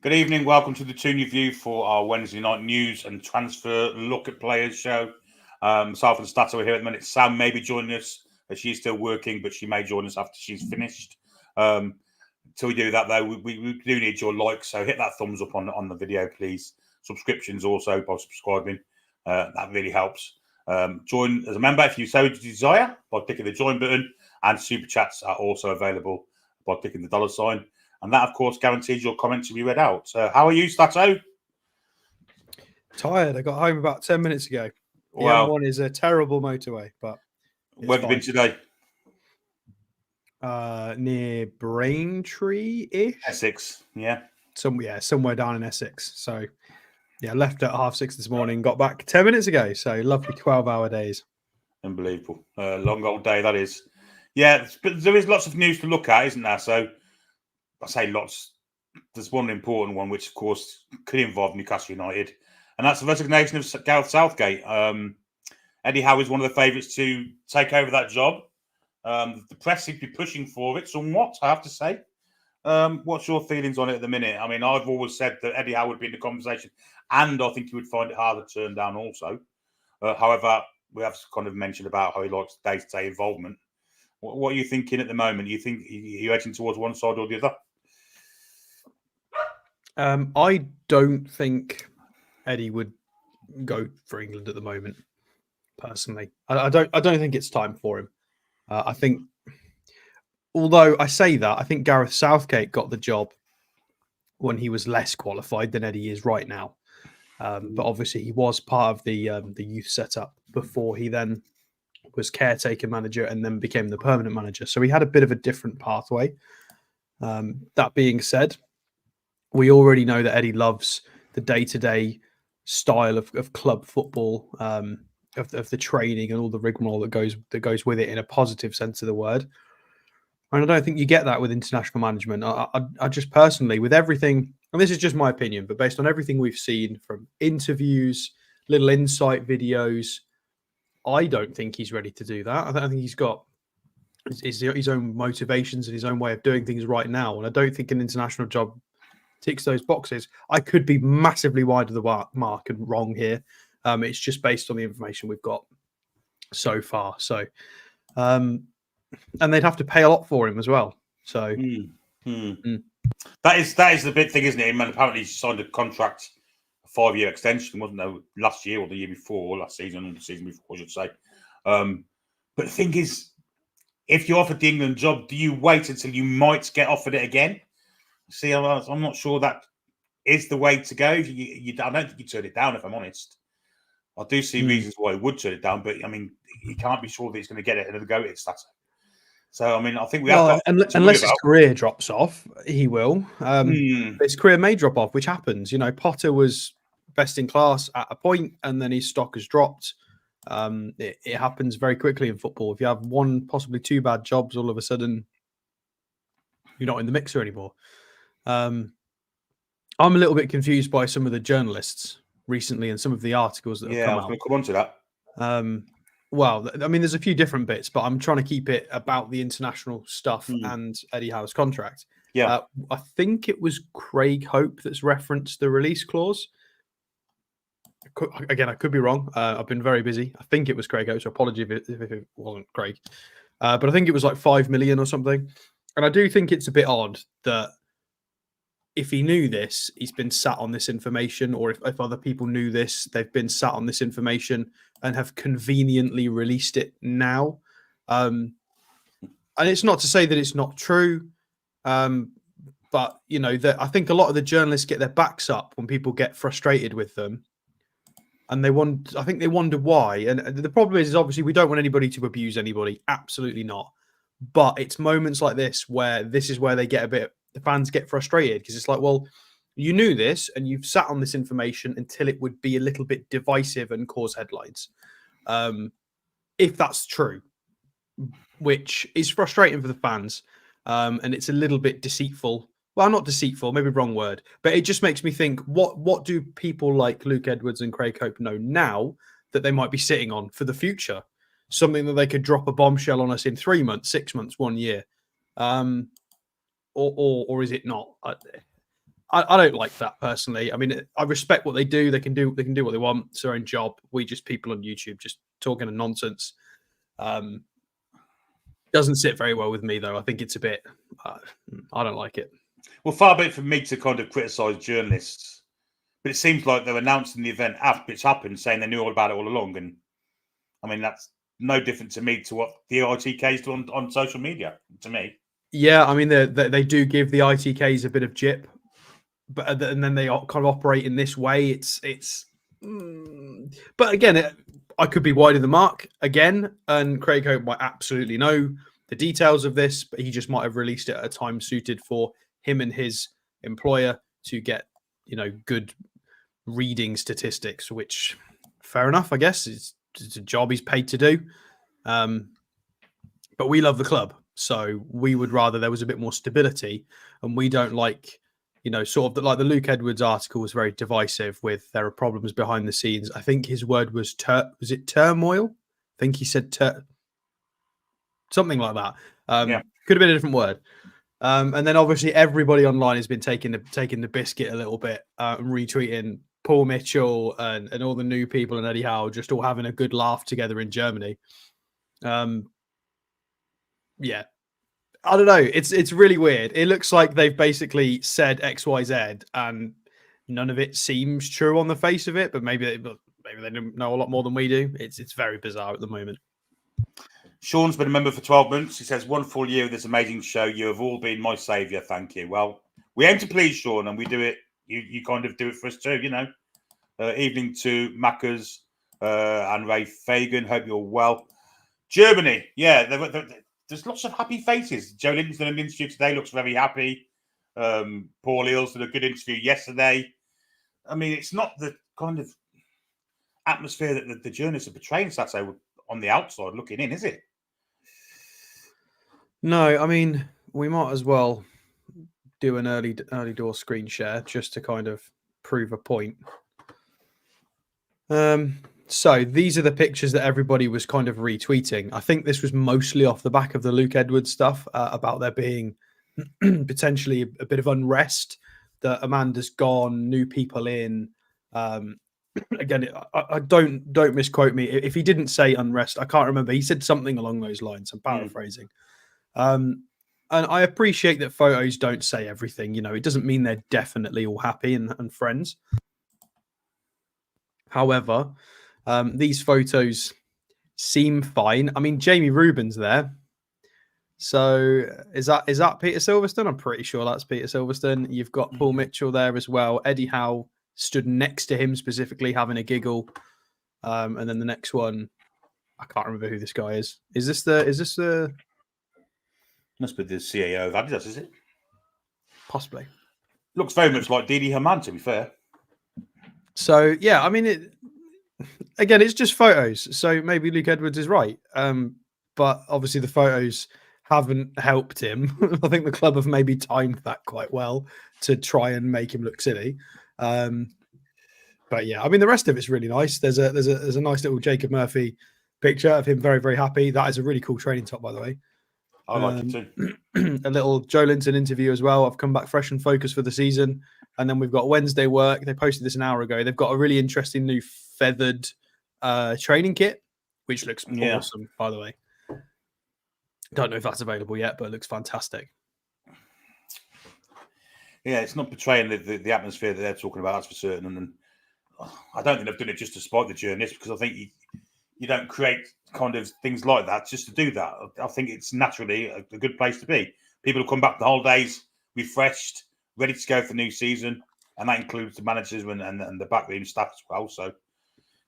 Good evening. Welcome to the Toon Review for our Wednesday night news and transfer look at players show. Myself and Stato are here at the minute. Sam may be joining us, as she's still working, but she may join us after she's finished. Till we do that, though, we do need your likes, so hit that thumbs up on the video, please. Subscriptions also by subscribing. That really helps. Join as a member if you so desire by clicking the join button, and super chats are also available by clicking the $sign. And that, of course, guarantees your comments to be read out. How are you, Stato? Tired. I got home about 10 minutes ago. The M1 is a terrible motorway, but where have you been today? Near Braintree-ish. Essex, yeah. Somewhere down in Essex. So, yeah, left at 6:30 this morning, got back 10 minutes ago. So, lovely 12-hour days. Unbelievable. Long old day, that is. Yeah, but there is lots of news to look at, isn't there? So, I say lots. There's one important one, which, of course, could involve Newcastle United, and that's the resignation of Gareth Southgate. Eddie Howe is one of the favourites to take over that job. The press seems to be pushing for it somewhat, I have to say. What's your feelings on it at the minute? I mean, I've always said that Eddie Howe would be in the conversation, and I think he would find it hard to turn down also. However, we have kind of mentioned about how he likes day-to-day involvement. What are you thinking at the moment? You think you're edging towards one side or the other? I don't think Eddie would go for England at the moment. Personally, I don't think it's time for him. I think, although I say that, I think Gareth Southgate got the job when he was less qualified than Eddie is right now. But obviously, he was part of the youth setup before he then was caretaker manager and then became the permanent manager. So he had a bit of a different pathway. That being said, we already know that Eddie loves the day-to-day style of club football, of the training and all the rigmarole that goes with it in a positive sense of the word. And I don't think you get that with international management. I just personally, with everything, and this is just my opinion, but based on everything we've seen from interviews, little insight videos, I don't think he's ready to do that. I think he's got his own motivations and his own way of doing things right now. And I don't think an international job ticks those boxes. I could be massively wide of the mark and wrong here. It's just based on the information we've got so far. So, and they'd have to pay a lot for him as well. So, That is the big thing, isn't it? And apparently he signed a contract, a 5-year extension, wasn't there, last year or the year before, last season or the season before, I should say. But the thing is, if you're offered the England job, do you wait until you might get offered it again? See, I'm not sure that is the way to go. I don't think you turn it down, if I'm honest. I do see reasons why he would turn it down, but I mean, you can't be sure that he's going to get it another go at it. So, I mean, I think we have got unless his career drops off, he will. His career may drop off, which happens. You know, Potter was best in class at a point, and then his stock has dropped. It happens very quickly in football. If you have one, possibly two bad jobs, all of a sudden you're not in the mixer anymore. I'm a little bit confused by some of the journalists recently and some of the articles that have come out. I was going to come on to that. Well, I mean, there's a few different bits, but I'm trying to keep it about the international stuff and Eddie Howe's contract. Yeah. I think it was Craig Hope that's referenced the release clause. Again, I could be wrong. I've been very busy. I think it was Craig Hope, so apology if it wasn't Craig. But I think it was like 5 million or something. And I do think it's a bit odd that if he knew this, he's been sat on this information, or if other people knew this, they've been sat on this information and have conveniently released it now. And it's not to say that it's not true, but, you know, I think a lot of the journalists get their backs up when people get frustrated with them. And I think they wonder why. And the problem is obviously we don't want anybody to abuse anybody. Absolutely not. But it's moments like this where they get the fans get frustrated, because it's like, well, you knew this and you've sat on this information until it would be a little bit divisive and cause headlines. If that's true, which is frustrating for the fans. And it's a little bit deceitful. Well, not deceitful, maybe wrong word, but it just makes me think, what do people like Luke Edwards and Craig Hope know now that they might be sitting on for the future? Something that they could drop a bombshell on us in 3 months, 6 months, 1 year. Or is it not? I don't like that personally. I mean, I respect what they do. They can do what they want. It's their own job. We just people on YouTube just talking nonsense. Doesn't sit very well with me though. I think it's a bit. I don't like it. Well, far be it from me to kind of criticise journalists, but it seems like they're announcing the event after it's happened, saying they knew all about it all along. And I mean, that's no different to me to what the ITKs do on social media. To me, yeah, I mean they do give the ITKs a bit of jip, but and then they kind of operate in this way. But again, I could be wide of the mark again, and Craig Hope might absolutely know the details of this, but he just might have released it at a time suited for him and his employer to get, good reading statistics, which fair enough, I guess. It's a job he's paid to do. But we love the club, so we would rather there was a bit more stability, and we don't like, sort of like the Luke Edwards article was very divisive with there are problems behind the scenes. I think his word was turmoil? I think he said something like that. Could have been a different word. And then obviously everybody online has been taking the biscuit a little bit and retweeting Paul Mitchell and all the new people and Eddie Howe just all having a good laugh together in Germany. Yeah. I don't know. It's really weird. It looks like they've basically said XYZ and none of it seems true on the face of it, but maybe they know a lot more than we do. It's very bizarre at the moment. Sean's been a member for 12 months. He says, 1 full year of this amazing show. You have all been my saviour. Thank you. Well, we aim to please, Sean, and we do it. You kind of do it for us too, Evening to Maccas and Ray Fagan. Hope you're well. Germany. Yeah, there's lots of happy faces. Joe Linton's done an interview today. Looks very happy. Paul Eales did a good interview yesterday. I mean, it's not the kind of atmosphere that the journalists are portraying Saturday on the outside looking in, is it? No, I mean, we might as well do an early door screen share just to kind of prove a point. So these are the pictures that everybody was kind of retweeting. I think this was mostly off the back of the Luke Edwards stuff about there being potentially a bit of unrest, that Amanda's gone, new people in. Again, I don't misquote me. If he didn't say unrest, I can't remember. He said something along those lines. I'm paraphrasing. And I appreciate that photos don't say everything. It doesn't mean they're definitely all happy and friends. However, these photos seem fine. I mean, Jamie Rubin's there. So is that Peter Silverstone? I'm pretty sure that's Peter Silverstone. You've got Paul Mitchell there as well. Eddie Howe stood next to him specifically having a giggle. And then the next one, I can't remember who this guy is. Is this the Must be the CAO of Adidas, is it? Possibly. Looks very much like Didi Hamann, to be fair. So yeah, I mean, it's just photos. So maybe Luke Edwards is right. But obviously the photos haven't helped him. I think the club have maybe timed that quite well to try and make him look silly. But yeah, I mean, the rest of it's really nice. There's a nice little Jacob Murphy picture of him very, very happy. That is a really cool training top, by the way. I like it too. A little Joe Linton interview as well. I've come back fresh and focused for the season. And then we've got Wednesday work. They posted this an hour ago. They've got a really interesting new feathered training kit, which looks awesome, by the way. Don't know if that's available yet, but it looks fantastic. Yeah, it's not portraying the atmosphere that they're talking about, that's for certain. And I don't think they've done it just to spite the journalists, because I think you don't create kind of things like that just to do that. I think it's naturally a good place to be. People have come back from the holidays refreshed, ready to go for the new season, and that includes the managers and the backroom staff as well. So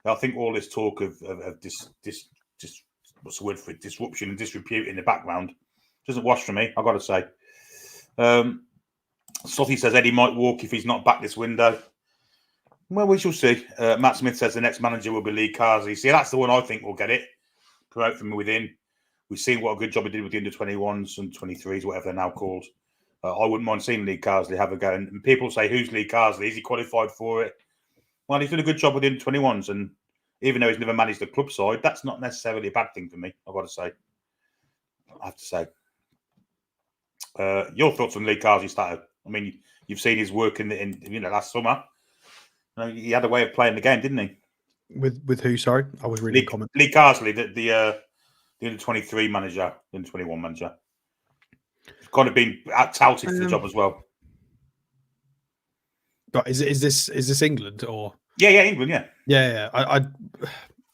I think all this talk of this what's the word for it, disruption and disrepute in the background doesn't wash for me, I've got to say. Sothy says Eddie might walk if he's not back this window. Well, we shall see. Matt Smith says the next manager will be Lee Carsley. See, that's the one I think will get it. Promote from within. We've seen what a good job he did with the under-21s and 23s, whatever they're now called. I wouldn't mind seeing Lee Carsley have a go. And people say, who's Lee Carsley? Is he qualified for it? Well, he's done a good job with the under-21s. And even though he's never managed the club side, that's not necessarily a bad thing for me, I've got to say. I have to say. Your thoughts on Lee Carsley, Stato? I mean, you've seen his work in last summer. He had a way of playing the game, didn't he? With who? Sorry, I was reading comments. Lee Carsley, the under-23 manager, the under-21 manager. He's kind of been touted for the job as well. But is this England or? Yeah, England, yeah. Yeah.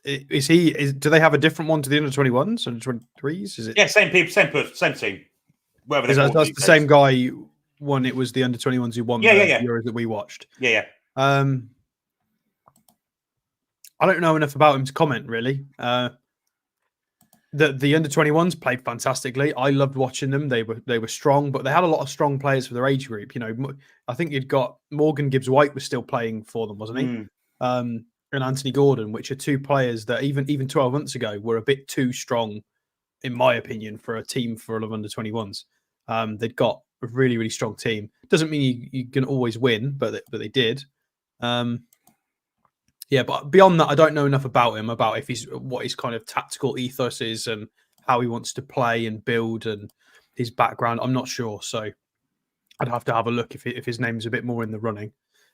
Do they have a different one to the under-21s and 23s? Is it? Yeah, same people, same person, same team. That's the same guy when it was the under-21s who won the Euros that we watched. Yeah. I don't know enough about him to comment, really. The under-21s played fantastically. I loved watching them. They were strong, but they had a lot of strong players for their age group. I think you'd got Morgan Gibbs-White was still playing for them, wasn't he? And Anthony Gordon, which are two players that even 12 months ago were a bit too strong, in my opinion, for a team full of under-21s. They'd got a really, really strong team. Doesn't mean you can always win, but they did. But beyond that, I don't know enough about him, about what his kind of tactical ethos is and how he wants to play and build and his background. I'm not sure, so I'd have to have a look if his name's a bit more in the running.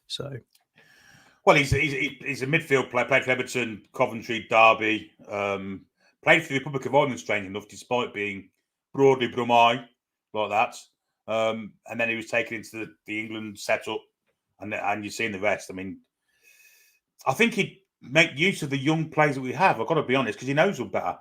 So, well, he's a midfield player. Played for Everton, Coventry, Derby. Played for the Republic of Ireland, strange enough, despite being broadly Brummie like that. And then he was taken into the England setup, and you've seen the rest. I mean, I think he'd make use of the young players that we have. I've got to be honest, because he knows them better.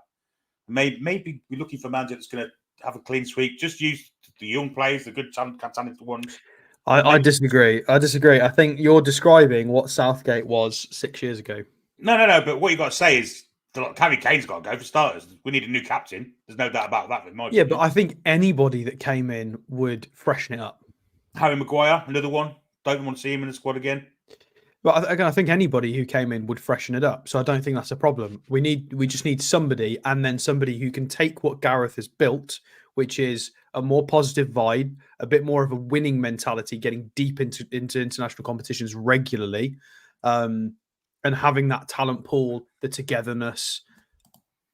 Maybe be looking for a manager that's going to have a clean sweep. Just use the young players, the good talented ones. I disagree. I think you're describing what Southgate was 6 years ago. No. But what you've got to say is Harry Kane's got to go for starters. We need a new captain. There's no doubt about that. Yeah, but I think anybody that came in would freshen it up. Harry Maguire, another one. Don't want to see him in the squad again. But again, I think anybody who came in would freshen it up. So I don't think that's a problem. We just need somebody, and then somebody who can take what Gareth has built, which is a more positive vibe, a bit more of a winning mentality, getting deep into international competitions regularly, and having that talent pool, the togetherness.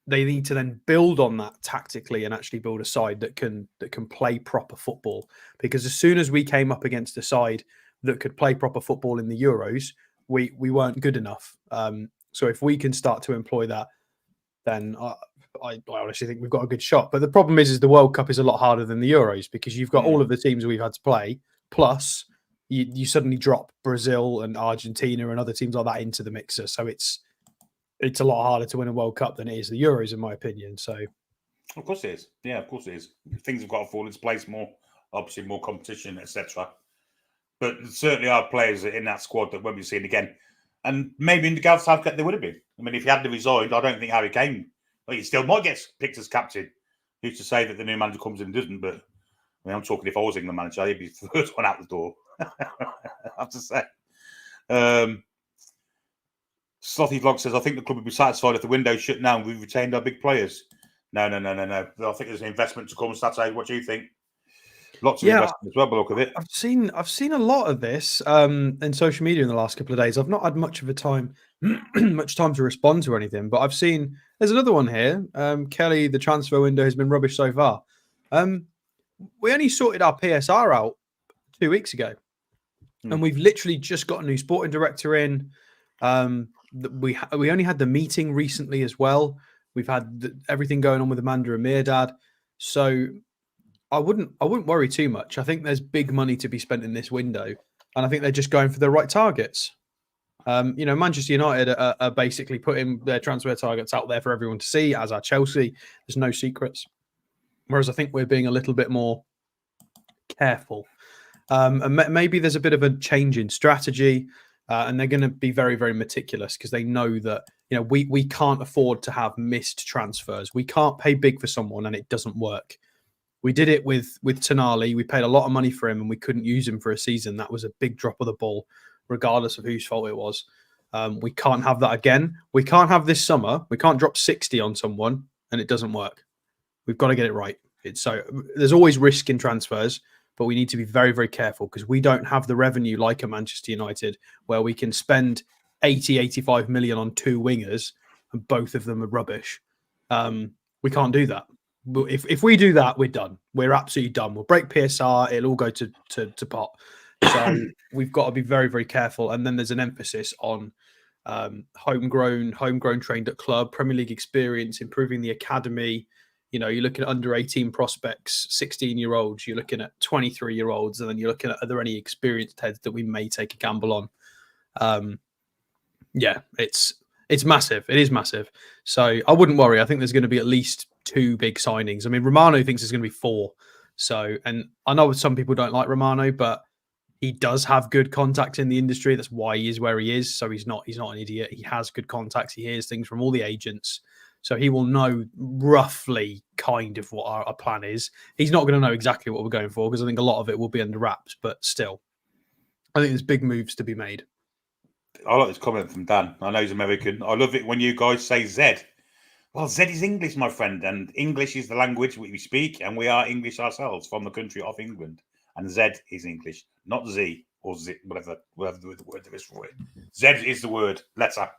They need to then build on that tactically and actually build a side that can play proper football. Because as soon as we came up against a side that could play proper football in the Euros, we weren't good enough. So if we can start to employ that, then I honestly think we've got a good shot. But the problem is the World Cup is a lot harder than the Euros, because you've got all of the teams we've had to play, plus you suddenly drop Brazil and Argentina and other teams like that into the mixer. So it's a lot harder to win a World Cup than it is the Euros, in my opinion. So, of course it is. Yeah, of course it is. Things have got to fall into place more. Obviously, more competition, etc. But there certainly are players in that squad that won't be seen again. And maybe in the Gareth Southgate they would have been. I mean, if he hadn't resigned, I don't think Harry Kane, well, he still might get picked as captain. Who's to say that the new manager comes in and doesn't? But I mean, I'm talking if I was England manager, he'd be the first one out the door. I have to say. Slothy Vlog says, I think the club would be satisfied if the window's shut now and we've retained our big players. No. I think there's an investment to come. Saturday, what do you think? Lots of investment as well, by the look of it. I've seen a lot of this in social media in the last couple of days. I've not had much time to respond to anything, but I've seen there's another one here. Kelly, the transfer window has been rubbish so far. We only sorted our PSR out 2 weeks ago, and we've literally just got a new sporting director in. We only had the meeting recently as well. We've had everything going on with Amanda and Mirdad, so I wouldn't worry too much. I think there's big money to be spent in this window, and I think they're just going for the right targets. Manchester United are basically putting their transfer targets out there for everyone to see, as are Chelsea. There's no secrets. Whereas I think we're being a little bit more careful. And maybe there's a bit of a change in strategy, and they're going to be very, very meticulous because they know that we can't afford to have missed transfers. We can't pay big for someone and it doesn't work. We did it with Tonali. We paid a lot of money for him and we couldn't use him for a season. That was a big drop of the ball, regardless of whose fault it was. We can't have that again. We can't have this summer. We can't drop 60 on someone and it doesn't work. We've got to get it right. So there's always risk in transfers, but we need to be very, very careful because we don't have the revenue like a Manchester United where we can spend 85 million on two wingers and both of them are rubbish. We can't do that. If we do that, we're done. We're absolutely done. We'll break PSR. It'll all go to pot. So we've got to be very, very careful. And then there's an emphasis on homegrown trained at club, Premier League experience, improving the academy. You're looking at under 18 prospects, 16-year-olds, you're looking at 23-year-olds, and then you're looking at, are there any experienced heads that we may take a gamble on? It's massive. It is massive. So I wouldn't worry. I think there's going to be at least 2 big signings. I mean, Romano thinks there's going to be 4. So, and I know some people don't like Romano, but he does have good contacts in the industry. That's why he is where he is. So he's not an idiot. He has good contacts. He hears things from all the agents. So he will know roughly kind of what our plan is. He's not going to know exactly what we're going for because I think a lot of it will be under wraps. But still, I think there's big moves to be made. I like this comment from Dan. I know he's American. I love it when you guys say Z. Well, Z is English, my friend, and English is the language we speak, and we are English ourselves from the country of England. And Z is English, not Z or Z, whatever the word there is for it. Z is the word, letter.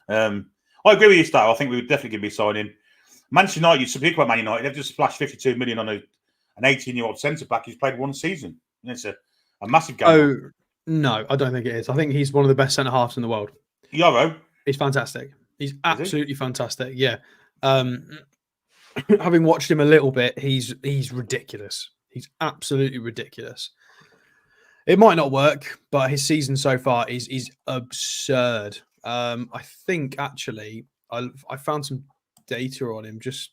I agree with you, Star. I think we would definitely be signing. Manchester United, some people about Man United, they've just splashed 52 million on an 18-year-old centre-back who's played 1 season. And it's a massive game. Oh, no, I don't think it is. I think he's one of the best centre-halves in the world. Yoro? He's fantastic. He's absolutely fantastic, yeah. Having watched him a little bit, he's ridiculous. He's absolutely ridiculous. It might not work, but his season so far is absurd. I think actually I found some data on him just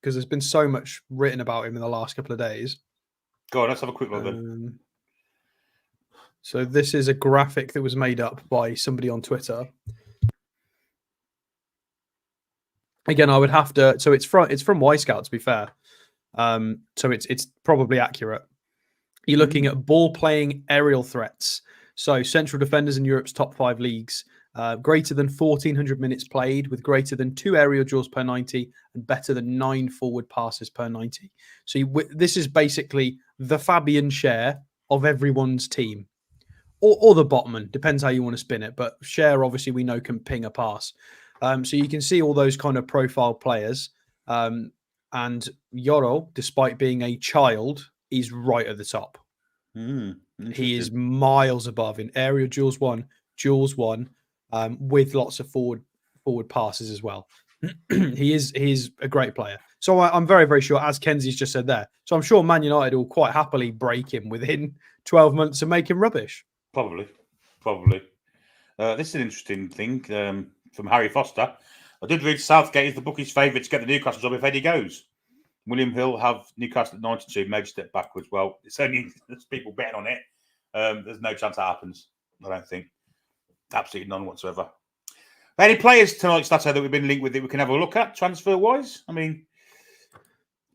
because there's been so much written about him in the last couple of days. Go on, let's have a quick look then. So this is a graphic that was made up by somebody on Twitter. Again, I would have to. So it's from Y Scout, to be fair. So it's probably accurate. You're looking at ball playing aerial threats. So central defenders in Europe's top 5 leagues, greater than 1,400 minutes played, with greater than 2 aerial duels per 90 and better than 9 forward passes per 90. So this is basically the Fabian Schär of everyone's team, or the Botman, depends how you want to spin it. But Schär, obviously, we know can ping a pass. So you can see all those kind of profile players. And Yoro, despite being a child, is right at the top. He is miles above in aerial duels won, with lots of forward passes as well. He's a great player. So I'm very, very sure, as Kenzie's just said there. So I'm sure Man United will quite happily break him within 12 months and make him rubbish. Probably. This is an interesting thing from Harry Foster. I did read Southgate is the bookies' favourite to get the Newcastle job if Eddie goes. William Hill have Newcastle at 92, maybe step backwards. Well, it's only there's people betting on it. There's no chance that happens, I don't think. Absolutely none whatsoever. Any players tonight, Stato, that we've been linked with that we can have a look at transfer-wise? I mean...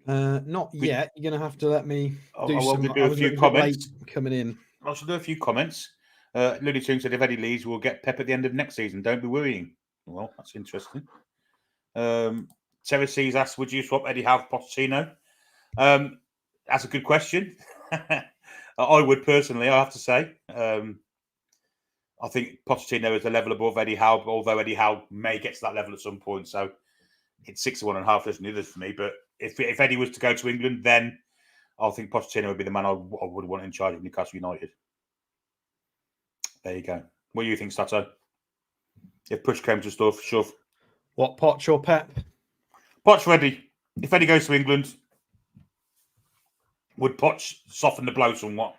not yet. You're going to have to let me do a few comments. Coming in. I shall do a few comments. Looney Toon said if Eddie leaves, we'll get Pep at the end of next season. Don't be worrying. Well, that's interesting. Terry C's asked, would you swap Eddie Howe for Pochettino? That's a good question. I would personally, I have to say. I think Pochettino is a level above Eddie Howe, although Eddie Howe may get to that level at some point. So it's 61.5 less than others for me. But if Eddie was to go to England, then I think Pochettino would be the man I would want in charge of Newcastle United. There you go. What do you think, Stato? If push came to shove. What, Poch or Pep? Poch for Eddie. If Eddie goes to England, would Poch soften the blow somewhat?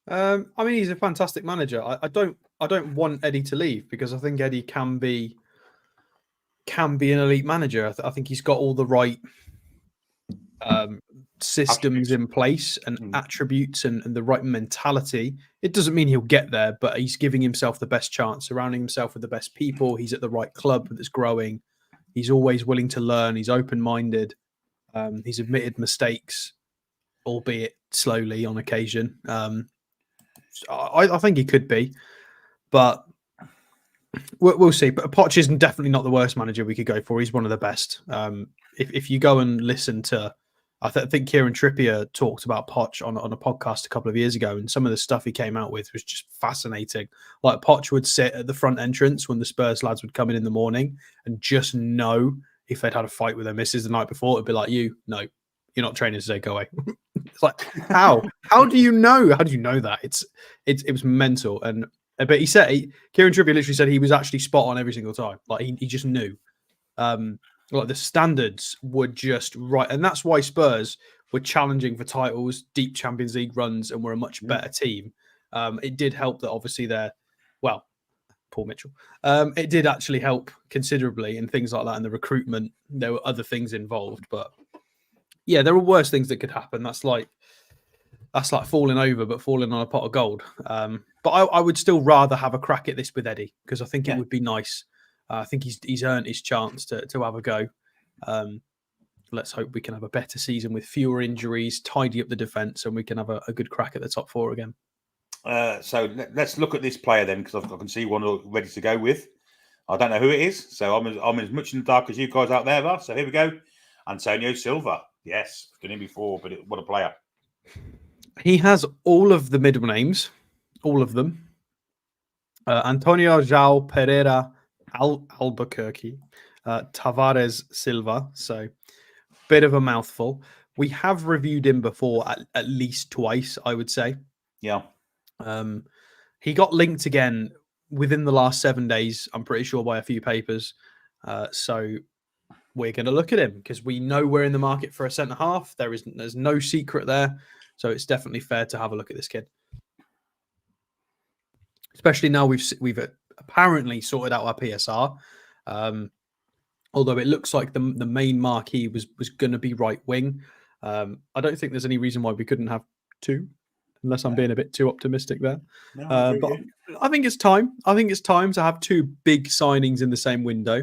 I mean, he's a fantastic manager. I don't want Eddie to leave because I think Eddie can be an elite manager. I think he's got all the right systems in place and attributes and the right mentality. It doesn't mean he'll get there, but he's giving himself the best chance, surrounding himself with the best people. He's at the right club that's growing. He's always willing to learn. He's open-minded. He's admitted mistakes, albeit slowly on occasion. I think he could be, but we'll see. But Poch is definitely not the worst manager we could go for. He's one of the best. If you go and listen to, I think Kieran Trippier talked about Poch on a podcast a couple of years ago, and some of the stuff he came out with was just fascinating. Like Poch would sit at the front entrance when the Spurs lads would come in the morning and just know if they'd had a fight with their missus the night before, it'd be like, no, you're not training today, go away. It's like, how? How do you know? How do you know that? It was mental. And but he said, Kieran Trippier literally said he was actually spot on every single time. Like he just knew. Like the standards were just right, and that's why Spurs were challenging for titles, deep Champions League runs, and were a much better team. It did help that obviously Paul Mitchell. It did actually help considerably in things like that, and the recruitment. There were other things involved, but yeah, there were worse things that could happen. That's like falling over, but falling on a pot of gold. But I would still rather have a crack at this with Eddie because I think it would be nice. I think he's earned his chance to have a go. Let's hope we can have a better season with fewer injuries, tidy up the defence, and we can have a good crack at the top four again. So let's look at this player then, because I can see one ready to go with. I don't know who it is, so I'm as much in the dark as you guys out there are. So here we go. Antonio Silva. Yes, done him before, but what a player. He has all of the middle names, all of them. Antonio João Pereira Albuquerque, Tavares Silva. So bit of a mouthful. We have reviewed him before at least twice, I would say. Yeah. He got linked again within the last 7 days, I'm pretty sure, by a few papers. So we're going to look at him because we know we're in the market for a centre-half. There's no secret there. So it's definitely fair to have a look at this kid. Especially now we've apparently sorted out our PSR. Although it looks like the main marquee was going to be right wing. I don't think there's any reason why we couldn't have two, unless I'm being a bit too optimistic there. No, but I think it's time. I think it's time to have two big signings in the same window,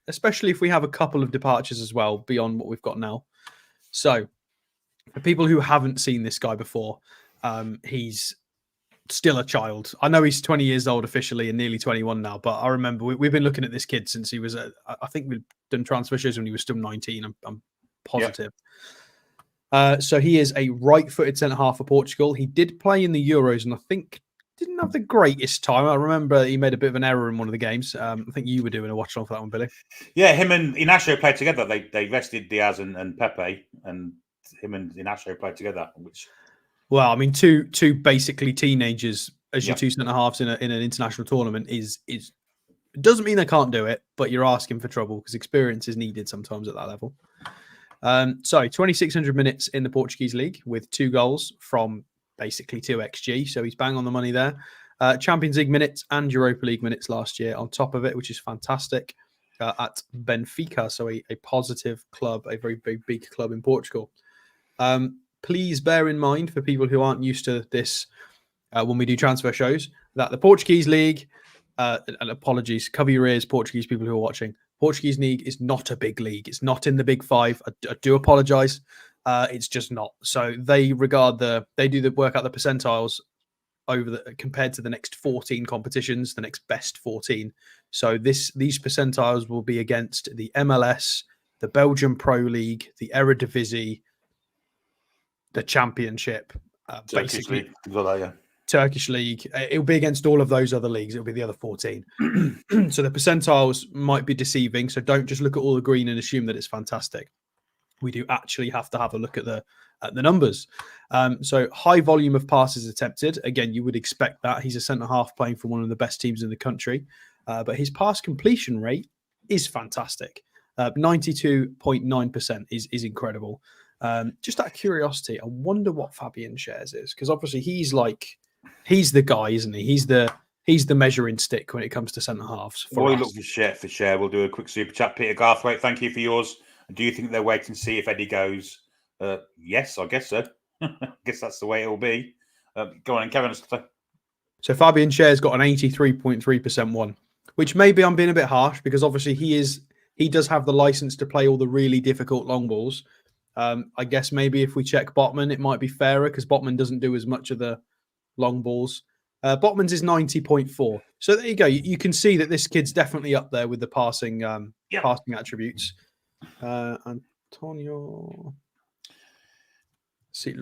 especially if we have a couple of departures as well beyond what we've got now. So for people who haven't seen this guy before, he's still a child. I know he's 20 years old officially and nearly 21 now, but I remember we've been looking at this kid since he was, I think we've done transfer shows when he was still 19. I'm positive. Yep. So he is a right-footed centre-half for Portugal. He did play in the Euros and I think didn't have the greatest time. I remember he made a bit of an error in one of the games. I think you were doing a watch-along for that one, Billy. Yeah, him and Inacio played together. They rested Diaz and Pepe, and him and Inacio played together, which... Well, I mean, two basically teenagers as your two centre halves in an international tournament is doesn't mean they can't do it, but you're asking for trouble because experience is needed sometimes at that level. So 2,600 minutes in the Portuguese league with 2 goals from basically 2 XG, so he's bang on the money there. Champions League minutes and Europa League minutes last year on top of it, which is fantastic at Benfica. So a positive club, a very, very big club in Portugal. Please bear in mind, for people who aren't used to this when we do transfer shows, that the Portuguese league, and apologies, cover your ears, Portuguese people who are watching, Portuguese league is not a big league. It's not in the big 5. I do apologise. It's just not. So they do the work out the percentiles compared to the next 14 competitions, the next best 14. So these percentiles will be against the MLS, the Belgian Pro League, the Eredivisie, the Championship, basically Turkish League. It'll be against all of those other leagues. It'll be the other 14. So the percentiles might be deceiving. So don't just look at all the green and assume that it's fantastic. We do actually have to have a look at the numbers. So high volume of passes attempted. Again, you would expect that. He's a centre half playing for one of the best teams in the country. But his pass completion rate is fantastic. 92.9% is incredible. Just out of curiosity, I wonder what Fabian shares is, because obviously he's the guy, isn't he? He's the measuring stick when it comes to centre halves. While you look for share, we'll do a quick super chat. Peter Garthwaite, thank you for yours. Do you think they're waiting to see if Eddie goes? Yes, I guess so. I guess that's the way it will be. Go on, Kevin. So Fabian shares got an 83.3% one, which maybe I'm being a bit harsh because obviously he does have the license to play all the really difficult long balls. I guess maybe if we check Botman, it might be fairer because Botman doesn't do as much of the long balls. Botman's is 90.4. So there you go. You can see that this kid's definitely up there with the passing attributes. Antonio.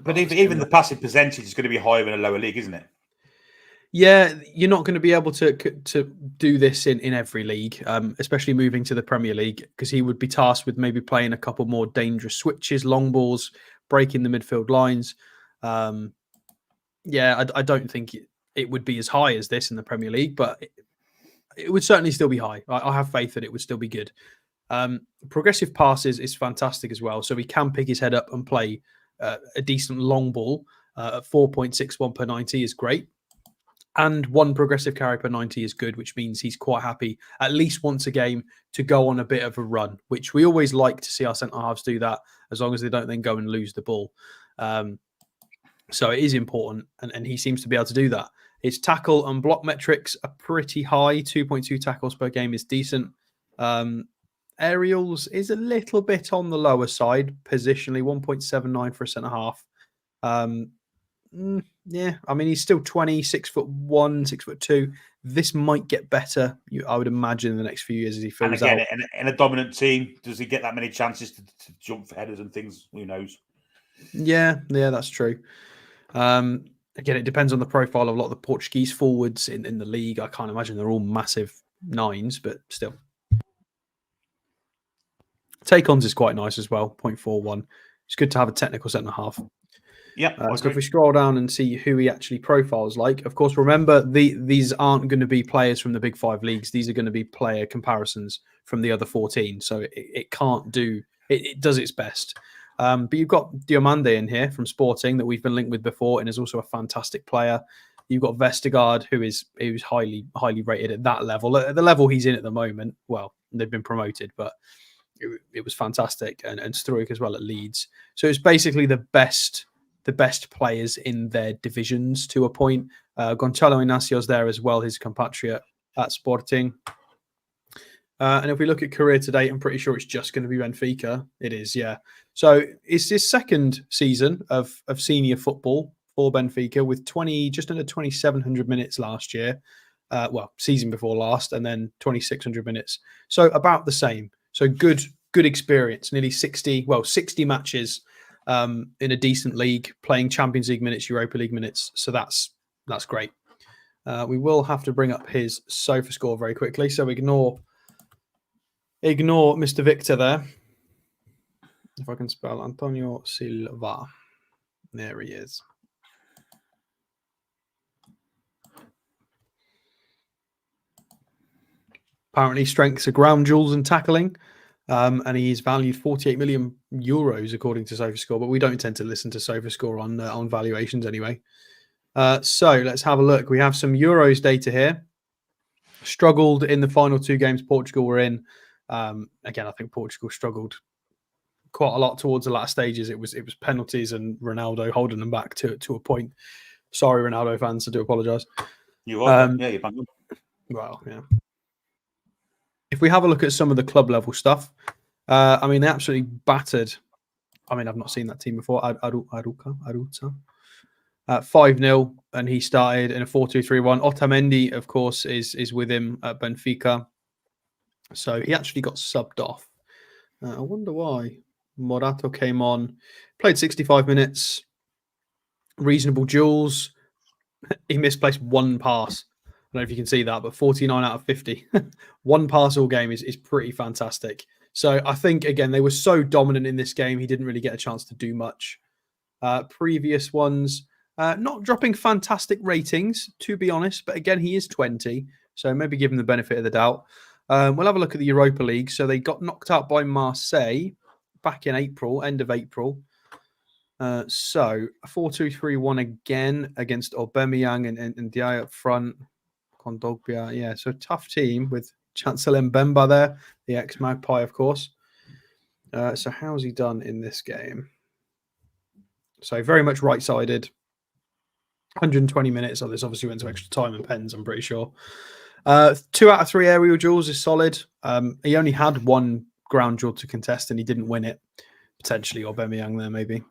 But even the passing percentage is going to be higher in a lower league, isn't it? Yeah, you're not going to be able to do this in every league, especially moving to the Premier League, because he would be tasked with maybe playing a couple more dangerous switches, long balls, breaking the midfield lines. Yeah, I don't think it would be as high as this in the Premier League, but it would certainly still be high. I have faith that it would still be good. Progressive passes is fantastic as well, so he can pick his head up and play a decent long ball at 4.61 per 90 is great. And one progressive carry per 90 is good, which means he's quite happy at least once a game to go on a bit of a run, which we always like to see our centre-halves do that, as long as they don't then go and lose the ball. So it is important, and he seems to be able to do that. His tackle and block metrics are pretty high. 2.2 tackles per game is decent. Aerials is a little bit on the lower side, positionally, 1.79 for a centre-half. Yeah, I mean, he's still 20, 6'1", 6'2". This might get better, I would imagine, in the next few years as he fills out. And again, in a dominant team, does he get that many chances to jump for headers and things? Who knows? Yeah, that's true. Again, it depends on the profile of a lot of the Portuguese forwards in the league. I can't imagine they're all massive nines, but still. Take-ons is quite nice as well, 0.41. It's good to have a technical centre-half. Yeah. So if we scroll down and see who he actually profiles like, of course, remember, these aren't going to be players from the big 5 leagues. These are going to be player comparisons from the other 14. So it can't do, it does its best. But you've got Diomande in here from Sporting that we've been linked with before and is also a fantastic player. You've got Vestergaard, who is highly rated at that level. At the level he's in at the moment, well, they've been promoted, but it was fantastic. And Struijk as well at Leeds. So it's basically the best players in their divisions to a point. Gonçalo Inaccio's there as well, his compatriot at Sporting. And if we look at career to date, I'm pretty sure it's just going to be Benfica. It is, yeah. So it's his second season of senior football for Benfica with just under 2,700 minutes last year. Season before last, and then 2,600 minutes. So about the same. So good experience. Nearly 60 matches in a decent league, playing Champions League minutes, Europa League minutes. So that's great. We will have to bring up his sofa score very quickly. So ignore Mr. Victor there. If I can spell Antonio Silva. There he is. Apparently strengths are ground jewels and tackling. And he's valued 48 million euros according to SofaScore, but we don't tend to listen to SofaScore on valuations anyway. So let's have a look. We have some Euros data here. Struggled in the final 2 games Portugal were in. Again, I think Portugal struggled quite a lot towards the last stages. It was penalties and Ronaldo holding them back to a point. Sorry, Ronaldo fans, I do apologise. You are, yeah, you're bang on. Well, yeah. If we have a look at some of the club level stuff, I mean, they absolutely battered. I mean, I've not seen that team before. Aruca. 5-0, and he started in a 4-2-3-1. Otamendi, of course, is with him at Benfica. So he actually got subbed off. I wonder why. Morato came on, played 65 minutes. Reasonable duels. He misplaced one pass. I don't know if you can see that, but 49 out of 50. One pass all game is pretty fantastic. So I think, again, they were so dominant in this game, he didn't really get a chance to do much. Previous ones, not dropping fantastic ratings, to be honest. But again, he is 20, so maybe give him the benefit of the doubt. We'll have a look at the Europa League. So they got knocked out by Marseille back in April, end of April. So a 4-2-3-1 again against Aubameyang and Diaye up front. Kondogbia, yeah, so tough team with Chancellor Mbemba there, the ex-Magpie, of course. So how's he done in this game? So very much right-sided. 120 minutes. Oh, this obviously went to extra time and pens, I'm pretty sure. 2 out of 3 aerial duels is solid. He only had 1 ground duel to contest and he didn't win it. Potentially Aubameyang there, maybe.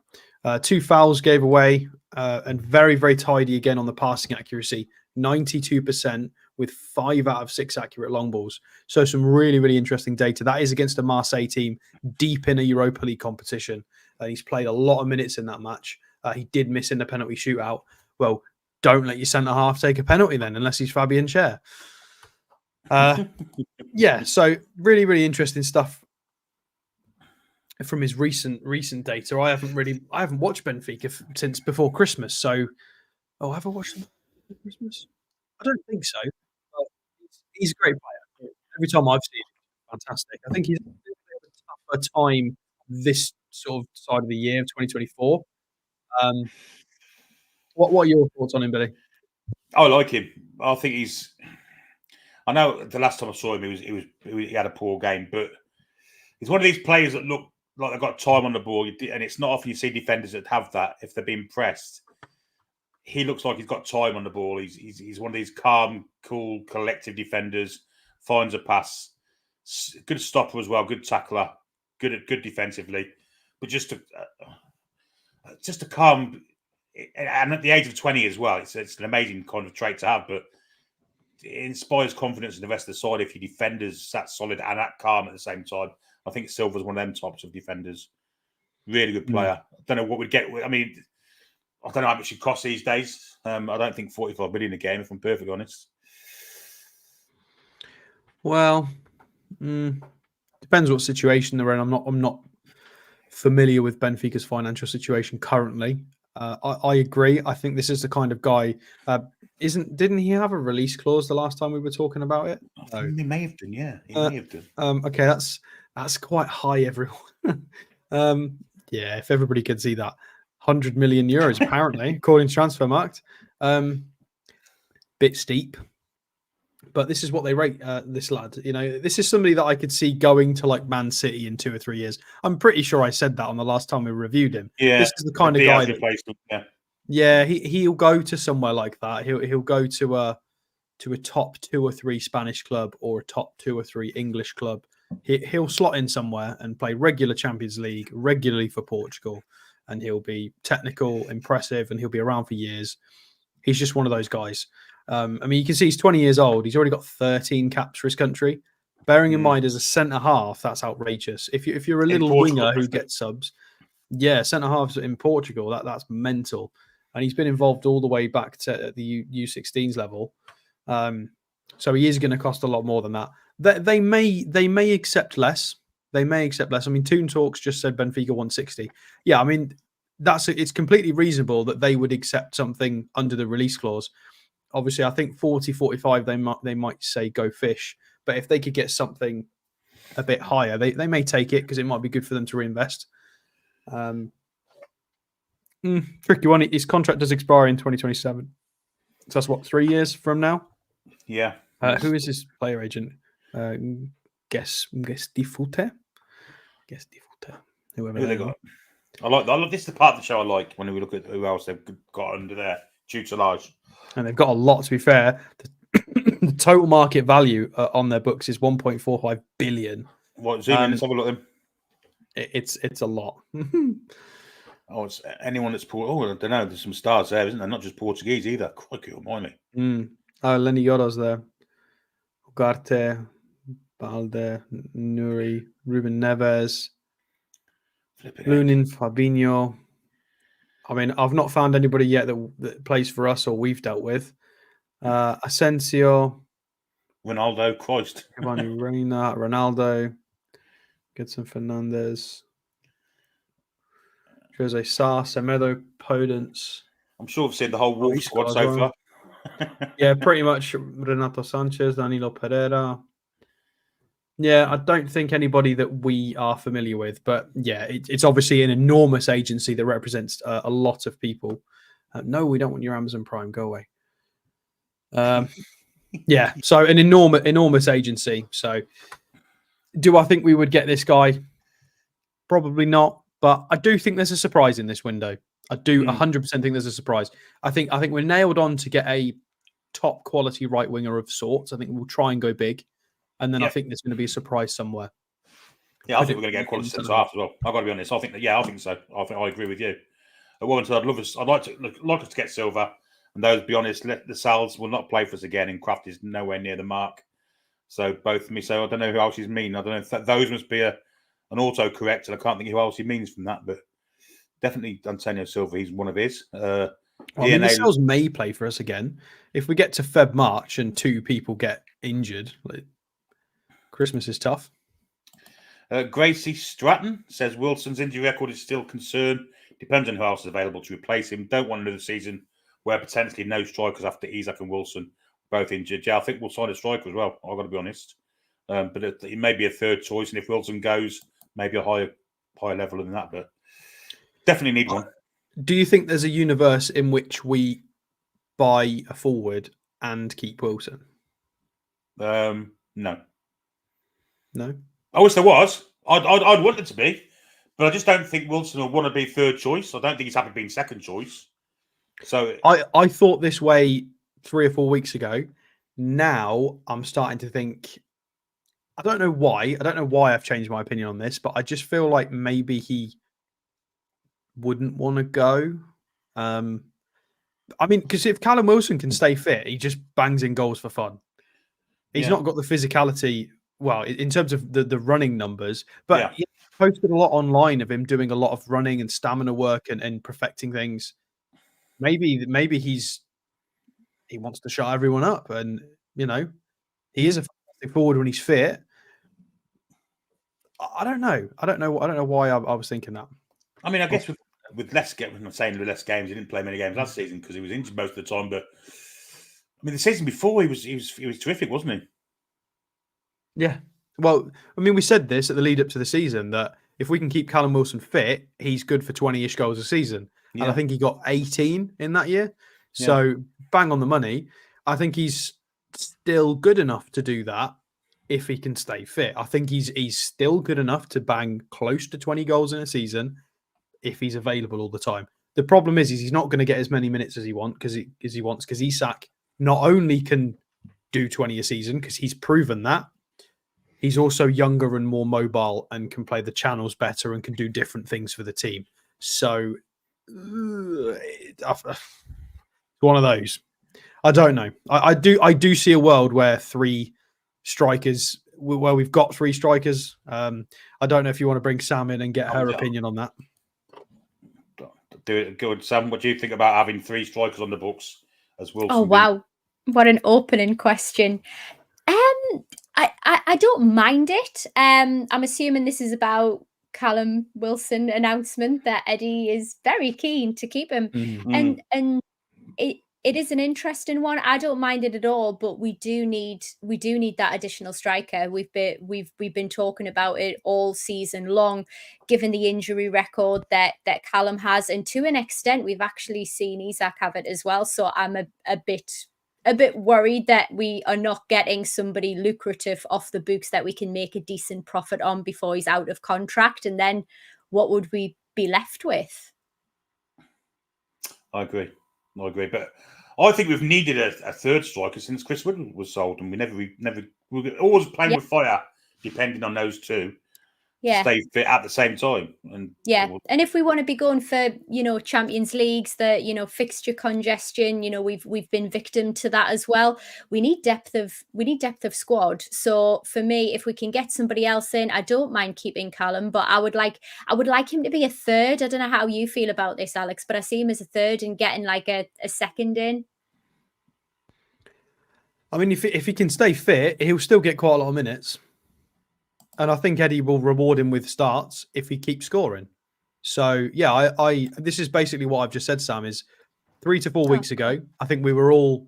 2 fouls gave away and very, very tidy again on the passing accuracy. 92% with 5 out of 6 accurate long balls. So some really, really interesting data. That is against a Marseille team deep in a Europa League competition. He's played a lot of minutes in that match. He did miss in the penalty shootout. Well, don't let your centre half take a penalty then, unless he's Fabian Schär. Yeah, so really, really interesting stuff from his recent data. I haven't watched Benfica since before Christmas. So, have I watched them before Christmas? I don't think so. But he's a great player. Every time I've seen him, fantastic. I think he's a tougher time this sort of side of the year of 2024. What are your thoughts on him, Billy? I like him. I think he's. I know the last time I saw him, he had a poor game, but he's one of these players that look like they've got time on the ball, and it's not often you see defenders that have that if they're being pressed. He looks like he's got time on the ball. He's one of these calm, cool, collective defenders. Finds a pass, good stopper as well, good tackler, good defensively, but just a calm. And at the age of 20 as well, it's an amazing kind of trait to have, but it inspires confidence in the rest of the side if your defenders that solid and that calm at the same time. I think Silva's one of them types of defenders. Really good player. I don't know what we'd get. I mean, I don't know how much it costs these days. I don't think 45 million a game, if I'm perfectly honest. Well, depends what situation they're in. I'm not familiar with Benfica's financial situation currently. I agree. I think this is the kind of guy. Didn't he have a release clause the last time we were talking about it? I think he may have done. Yeah, he may have done. Okay, that's quite high, everyone. Yeah, if everybody could see that, 100 million euros apparently, according to Transfermarkt. Bit steep, but this is what they rate this lad. You know, this is somebody that I could see going to like Man City in 2 or 3 years. I'm pretty sure I said that on the last time we reviewed him. Yeah, this is the kind of guy that, yeah, he'll go to somewhere like that. He'll go to a top 2 or 3 Spanish club or a top 2 or 3 English club. He'll slot in somewhere and play regular Champions League regularly for Portugal, and he'll be technical, impressive, and he'll be around for years. He's just one of those guys. I mean, you can see he's 20 years old. He's already got 13 caps for his country. Bearing in mind, as a centre half, that's outrageous. If you're a little winger who gets subs, yeah, centre halves in Portugal, that's mental. And he's been involved all the way back to the U16s level. So he is going to cost a lot more than that. They may accept less. They may accept less. I mean, Toon Talks just said Benfica 160. Yeah, I mean, it's completely reasonable that they would accept something under the release clause. Obviously, I think 40, 45, they might say go fish. But if they could get something a bit higher, they may take it because it might be good for them to reinvest. Tricky one. His contract does expire in 2027. So that's what, 3 years from now? Yeah. Who is his player agent? Guess Diffute. Whoever they got. I like this is the part of the show I like when we look at who else they've got under there. Tutelage. And they've got a lot, to be fair. The total market value on their books is 1.45 billion. What, zoom in, let's have a look at them. It's a lot. It's anyone that's I don't know. There's some stars there, isn't there? Not just Portuguese either. Crikey, remind me. Lenny Yoro's there. Ugarte, Balde, Nuri, Ruben Neves, Lunin, Fabinho. I mean, I've not found anybody yet that plays for us or we've dealt with. Asensio, Ronaldo, Christ, Giovanni Reina, Ronaldo, Gedson Fernandez, Jose Sá, Semedo, Podence. I'm sure I've seen the whole Wolves squad so far. Yeah, pretty much. Renato Sanchez, Danilo Pereira. Yeah, I don't think anybody that we are familiar with, but yeah, it's obviously an enormous agency that represents a lot of people. No, we don't want your Amazon Prime. Go away. Yeah, so an enormous agency. So do I think we would get this guy? Probably not, but I do think there's a surprise in this window. I do 100% think there's a surprise. I think we're nailed on to get a top quality right winger of sorts. I think we'll try and go big. And then I think there's going to be a surprise somewhere. Yeah, I think we're going to get a quality centre half as well. I've got to be honest. I think so. I agree with you. I'd like us to get Silva. And those, be honest, the Sal's will not play for us again. And Kraft is nowhere near the mark. So both of me. So I don't know who else he's mean. I don't know if those must be an autocorrect, and I can't think who else he means from that. But definitely Antonio Silva. He's one of his. Well, I mean, Lascelles may play for us again. If we get to Feb, March and 2 people get injured, Christmas is tough. Gracie Stratton says Wilson's injury record is still a concern. Depends on who else is available to replace him. Don't want another season where potentially no strikers after Isak and Wilson both injured. Yeah, I think we'll sign a striker as well. I've got to be honest. But it may be a third choice, and if Wilson goes, maybe a higher level than that. But definitely need one. Do you think there's a universe in which we buy a forward and keep Wilson? No. No. I wish there was. I'd want it to be, but I just don't think Wilson will want to be third choice. I don't think he's happy being second choice. So I thought this way 3 or 4 weeks ago. Now I'm starting to think. I don't know why. I don't know why I've changed my opinion on this, but I just feel like maybe he wouldn't want to go. I mean, because if Callum Wilson can stay fit, he just bangs in goals for fun. He's not got the physicality. Well, in terms of the running numbers, but he posted a lot online of him doing a lot of running and stamina work and perfecting things. Maybe he wants to shut everyone up, and he is a fantastic forward when he's fit. I don't know. I don't know why I was thinking that. I mean, I guess with less games, I'm not saying with less games, he didn't play many games last season because he was injured most of the time. But I mean, the season before he was terrific, wasn't he? Yeah. Well, I mean, we said this at the lead up to the season that if we can keep Callum Wilson fit, he's good for 20-ish goals a season. Yeah. And I think he got 18 in that year. So bang on the money. I think he's still good enough to do that if he can stay fit. I think he's still good enough to bang close to 20 goals in a season if he's available all the time. The problem is he's not going to get as many minutes as he wants because Isak not only can do 20 a season because he's proven that, he's also younger and more mobile and can play the channels better and can do different things for the team. So one of those. I don't know. I do see a world where 3 strikers, where we've got 3 strikers. I don't know if you want to bring Sam in and get her opinion on that. Do it good, Sam. What do you think about having 3 strikers on the books as Wilson? Oh wow, what an opening question. I don't mind it. I'm assuming this is about Callum Wilson announcement that Eddie is very keen to keep him, and it is an interesting one. I don't mind it at all, but we do need that additional striker. We've been talking about it all season long, given the injury record that Callum has, and to an extent, we've actually seen Isak have it as well. So I'm a bit worried that we are not getting somebody lucrative off the books that we can make a decent profit on before he's out of contract, and then what would we be left with? I agree, but I think we've needed a third striker since Chris Wood was sold, and we're always playing with fire, depending on those 2. Stay fit at the same time, and and if we want to be going for Champions Leagues, the fixture congestion, we've been victim to that as well. We need depth of squad. So for me, if we can get somebody else in, I don't mind keeping Callum, but I would like him to be a third. I don't know how you feel about this, Alex, but I see him as a third and getting like a second in. I mean, if he can stay fit, he'll still get quite a lot of minutes. And I think Eddie will reward him with starts if he keeps scoring. So, yeah, this is basically what I've just said, Sam, is 3 to 4 weeks ago, I think we were all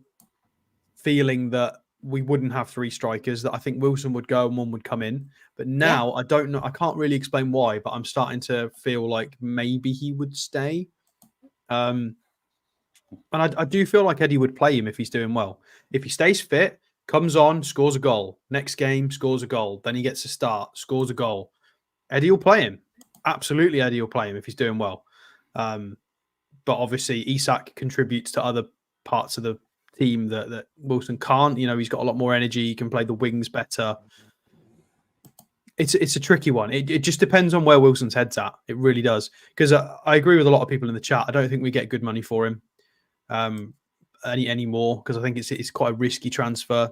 feeling that we wouldn't have 3 strikers, that I think Wilson would go and one would come in. But now I don't know. I can't really explain why, but I'm starting to feel like maybe he would stay. And I do feel like Eddie would play him if he's doing well. If he stays fit, comes on, scores a goal. Next game, scores a goal. Then he gets a start, scores a goal. Eddie will play him. Absolutely, Eddie will play him if he's doing well. But obviously, Isak contributes to other parts of the team that Wilson can't. He's got a lot more energy. He can play the wings better. It's a tricky one. It just depends on where Wilson's head's at. It really does. Because I agree with a lot of people in the chat. I don't think we get good money for him anymore, because I think it's quite a risky transfer.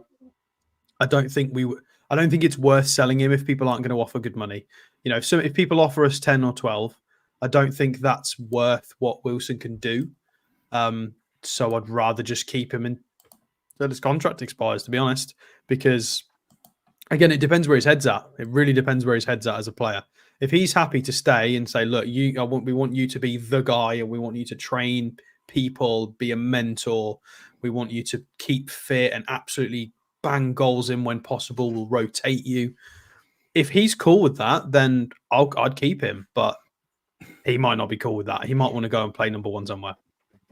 I don't think it's worth selling him if people aren't going to offer good money. If people offer us 10 or 12, I don't think that's worth what Wilson can do. so I'd rather just keep him until his contract expires, to be honest, because again, it depends where his head's at. It really depends where his head's at as a player. If he's happy to stay and say, look, we want you to be the guy, and we want you to train people, be a mentor, we want you to keep fit and absolutely bang goals in when possible, we'll rotate you. If he's cool with that, then I'd keep him, but he might not be cool with that. He might want to go and play number one somewhere.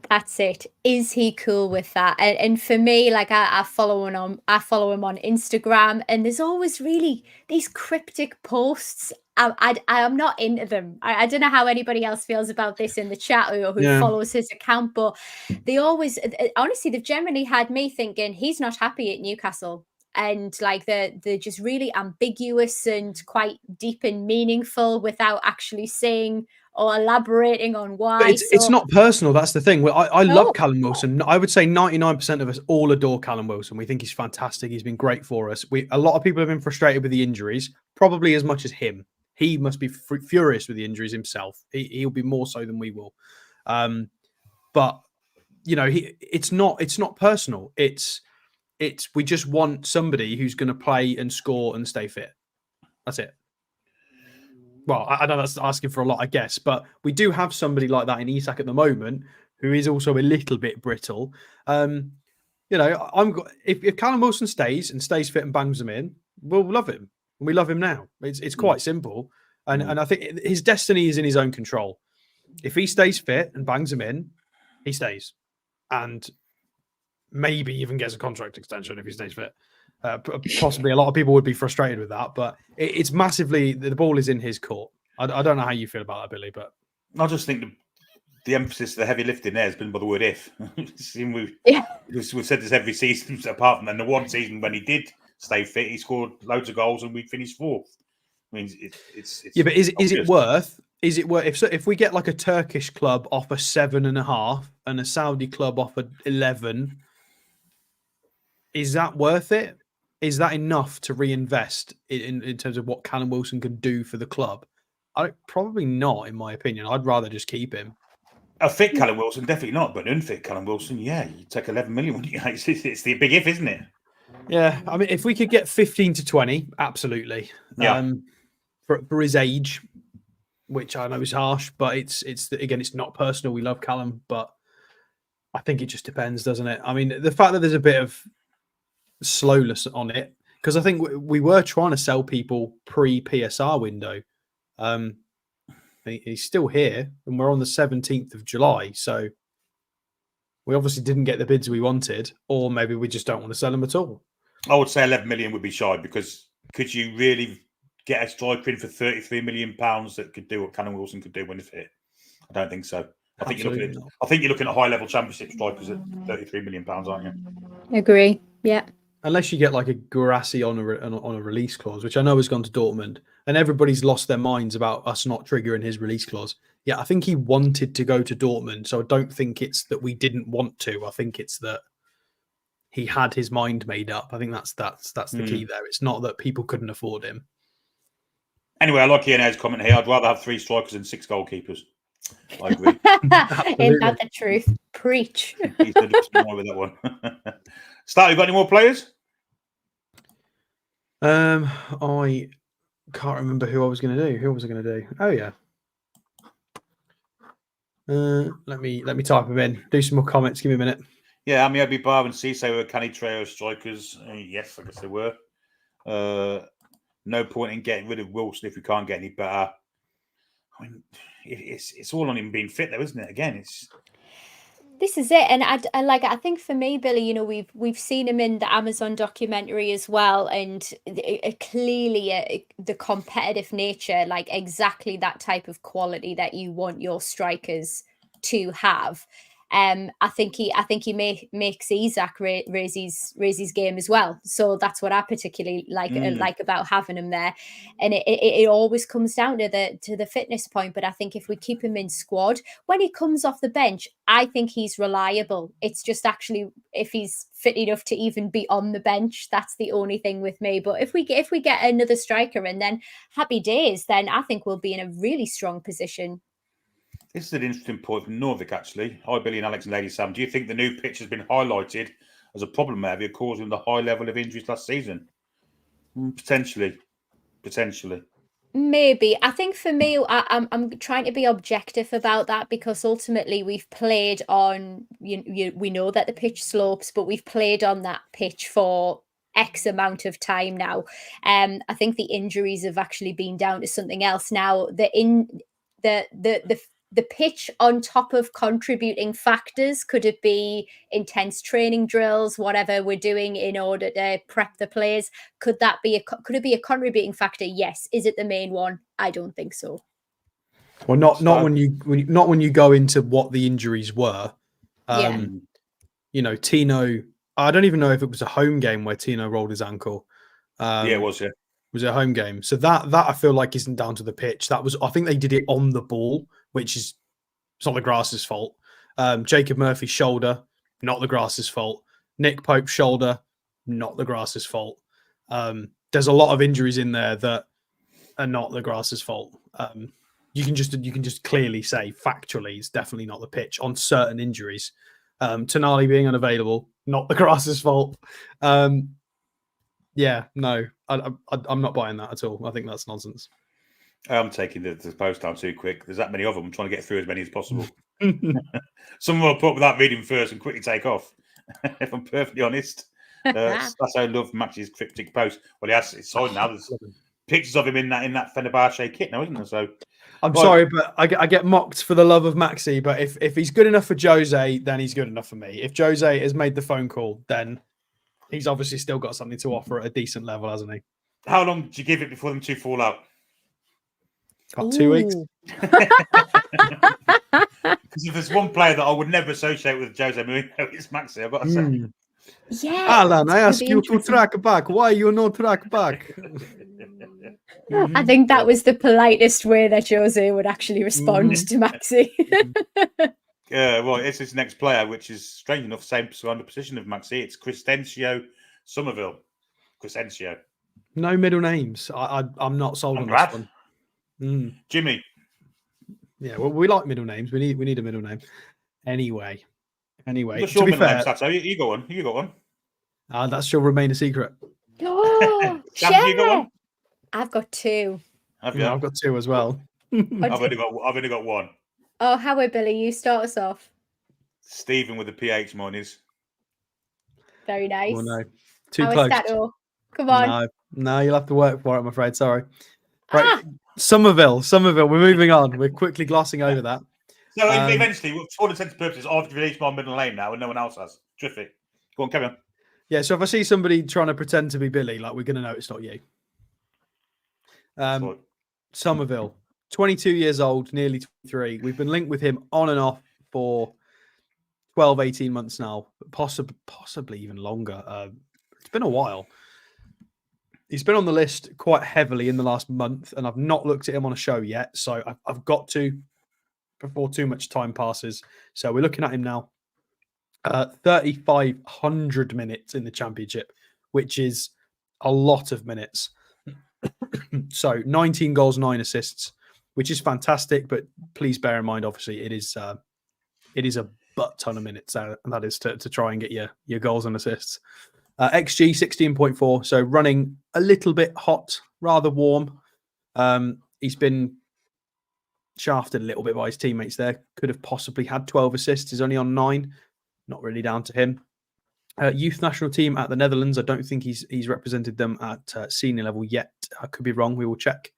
That's it. Is he cool with that? And for me, like I follow him on Instagram, and there's always really these cryptic posts. I'm not into them. I don't know how anybody else feels about this in the chat or who follows his account, but they always, honestly, they've generally had me thinking he's not happy at Newcastle. And like they're just really ambiguous and quite deep and meaningful without actually saying or elaborating on why. But it's not personal. That's the thing. I love Callum Wilson. I would say 99% of us all adore Callum Wilson. We think he's fantastic. He's been great for us. A lot of people have been frustrated with the injuries, probably as much as him. He must be furious with the injuries himself. He'll be more so than we will. But you know, it's not personal. It's we just want somebody who's going to play and score and stay fit. That's it. Well, I know that's asking for a lot, I guess, but we do have somebody like that in Isak at the moment, who is also a little bit brittle. You know, if Callum Wilson stays fit and bangs them in, we'll love him. We love him now. It's quite simple, and I think his destiny is in his own control. If he stays fit and bangs them in, he stays, and maybe even gets a contract extension if he stays fit. Possibly a lot of people would be frustrated with that, but it's massively, the ball is in his court. I don't know how you feel about that, Billy, but I just think the emphasis, the heavy lifting there has been by the word if. We've said this every season, apart from then the one season when he did stay fit, he scored loads of goals and we finished fourth. I mean, it's but is it worth? Is it worth if we get like a Turkish club offer 7.5 and a Saudi club offer 11? Is that worth it? Is that enough to reinvest in terms of what Callum Wilson can do for the club? Probably not, in my opinion. I'd rather just keep him. A fit Callum Wilson, definitely not, but an unfit Callum Wilson, yeah, you take 11 million, wouldn't you? It's the big if, isn't it? Yeah, I mean, if we could get 15 to 20, absolutely. Yeah. For his age, which I know is harsh, but it's not personal. We love Callum, but I think it just depends, doesn't it? I mean, the fact that there's a bit of slowness on it, because I think we were trying to sell people pre-PSR window. He's still here, and we're on the 17th of July, so we obviously didn't get the bids we wanted, or maybe we just don't want to sell him at all. I would say 11 million would be shy, because could you really get a striker in for 33 million pounds that could do what Callum Wilson could do when he's fit? I don't think so. I think you're looking at high-level Championship strikers at 33 million pounds, aren't you? Agree. Yeah. Unless you get like a Guirassy on a release clause, which I know has gone to Dortmund, and everybody's lost their minds about us not triggering his release clause. Yeah, I think he wanted to go to Dortmund, so I don't think it's that we didn't want to. I think it's that he had his mind made up. I think that's the key there. It's not that people couldn't afford him. Anyway, I like Ian's comment here. I'd rather have 3 strikers than 6 goalkeepers. I agree. Ain't that the truth? Preach. He's done more with that one. Start, you got any more players? I can't remember who I was going to do. Who was I going to do? Oh yeah. Let me type them in. Do some more comments. Give me a minute. Yeah, Amiobi, Bar and Cisse were Canny Trejo strikers. Yes, I guess they were. No point in getting rid of Wilson if we can't get any better. I mean, it's all on him being fit, though, isn't it? Again, this is it, and I think for me, Billy, you know, we've seen him in the Amazon documentary as well, and clearly the competitive nature, like exactly that type of quality that you want your strikers to have. I think he makes Isak raise his game as well. So that's what I particularly like about having him there. And it always comes down to the fitness point. But I think if we keep him in squad, when he comes off the bench, I think he's reliable. It's just actually if he's fit enough to even be on the bench, that's the only thing with me. But if we get another striker and then happy days, then I think we'll be in a really strong position. This is an interesting point from Norvik, actually. Hi, Billy and Alex and Lady Sam. Do you think the new pitch has been highlighted as a problem area causing the high level of injuries last season? Potentially. Maybe. I think for me, I'm trying to be objective about that, because ultimately we've played on, we know that the pitch slopes, but we've played on that pitch for X amount of time now. I think the injuries have actually been down to something else. Now, the pitch on top of contributing factors, could it be intense training drills, whatever we're doing in order to prep the players? Could it be a contributing factor? Yes. Is it the main one? I don't think so. Well, not when you go into what the injuries were. Tino, I don't even know if it was a home game where Tino rolled his ankle. It was. Yeah. Was it a home game? So that I feel like isn't down to the pitch. I think they did it on the ball, which is, it's not the grass's fault. Jacob Murphy's shoulder, not the grass's fault. Nick Pope's shoulder, not the grass's fault. There's a lot of injuries in there that are not the grass's fault. You can just clearly say factually it's definitely not the pitch on certain injuries. Tonali being unavailable, not the grass's fault. Yeah, no, I'm not buying that at all. I think that's nonsense. I'm taking the post down too quick. There's that many of them. I'm trying to get through as many as possible. Some of them I'll put without reading first and quickly take off. If I'm perfectly honest, that's how I love Max's cryptic post. Well, it's signed now. There's pictures of him in that Fenerbahce kit now, isn't there? So I'm sorry, but I get mocked for the love of Maxi. But if he's good enough for Jose, then he's good enough for me. If Jose has made the phone call, then he's obviously still got something to offer at a decent level, hasn't he? How long did you give it before them two fall out? About 2 weeks. Because if there's one player that I would never associate with Jose Mourinho, it's Maxi, I've got to say. Yeah. Alan, I ask you to track back. Why you not track back? I think that was the politest way that Jose would actually respond to Maxi. Well, it's his next player, which is strange enough, same kind of position of Maxi. It's Crysencio Summerville. Crysencio. No middle names. I'm not sold on glad. this one. Jimmy. Yeah, well, we like middle names. We need a middle name. Anyway. What's To your be middle name, fair, Sato? You got one. You got one. that shall remain a secret. Oh, Sam, you got one? I've got two. Have you? Yeah, I've got two as well. I've only got one. Oh, Howe, Billy, you start us off. Stephen with the PH, mine is. Very nice. Oh, no. Too How close. is Stato? Come on. No, you'll have to work for it, I'm afraid. Sorry. Right. Summerville. We're moving on. We're quickly glossing over that. So eventually, for all intents and purposes, I've released my middle name now and no one else has. Terrific. Go on, carry on. Yeah, so if I see somebody trying to pretend to be Billy, we're going to know it's not you. Summerville, 22 years old, nearly 23. We've been linked with him on and off for 12, 18 months now, possibly even longer. It's been a while. He's been on the list quite heavily in the last month, and I've not looked at him on a show yet, so I've got to before too much time passes. So we're looking at him now. 3,500 minutes in the Championship, which is a lot of minutes. So 19 goals, 9 assists, which is fantastic. But please bear in mind, obviously, it is a butt ton of minutes, and that is to try and get your goals and assists. XG 16.4, so running a little bit hot, rather warm. He's been shafted a little bit by his teammates there. Could have possibly had 12 assists. He's only on 9. Not really down to him. Youth national team at the Netherlands. I don't think he's represented them at senior level yet. I could be wrong. We will check.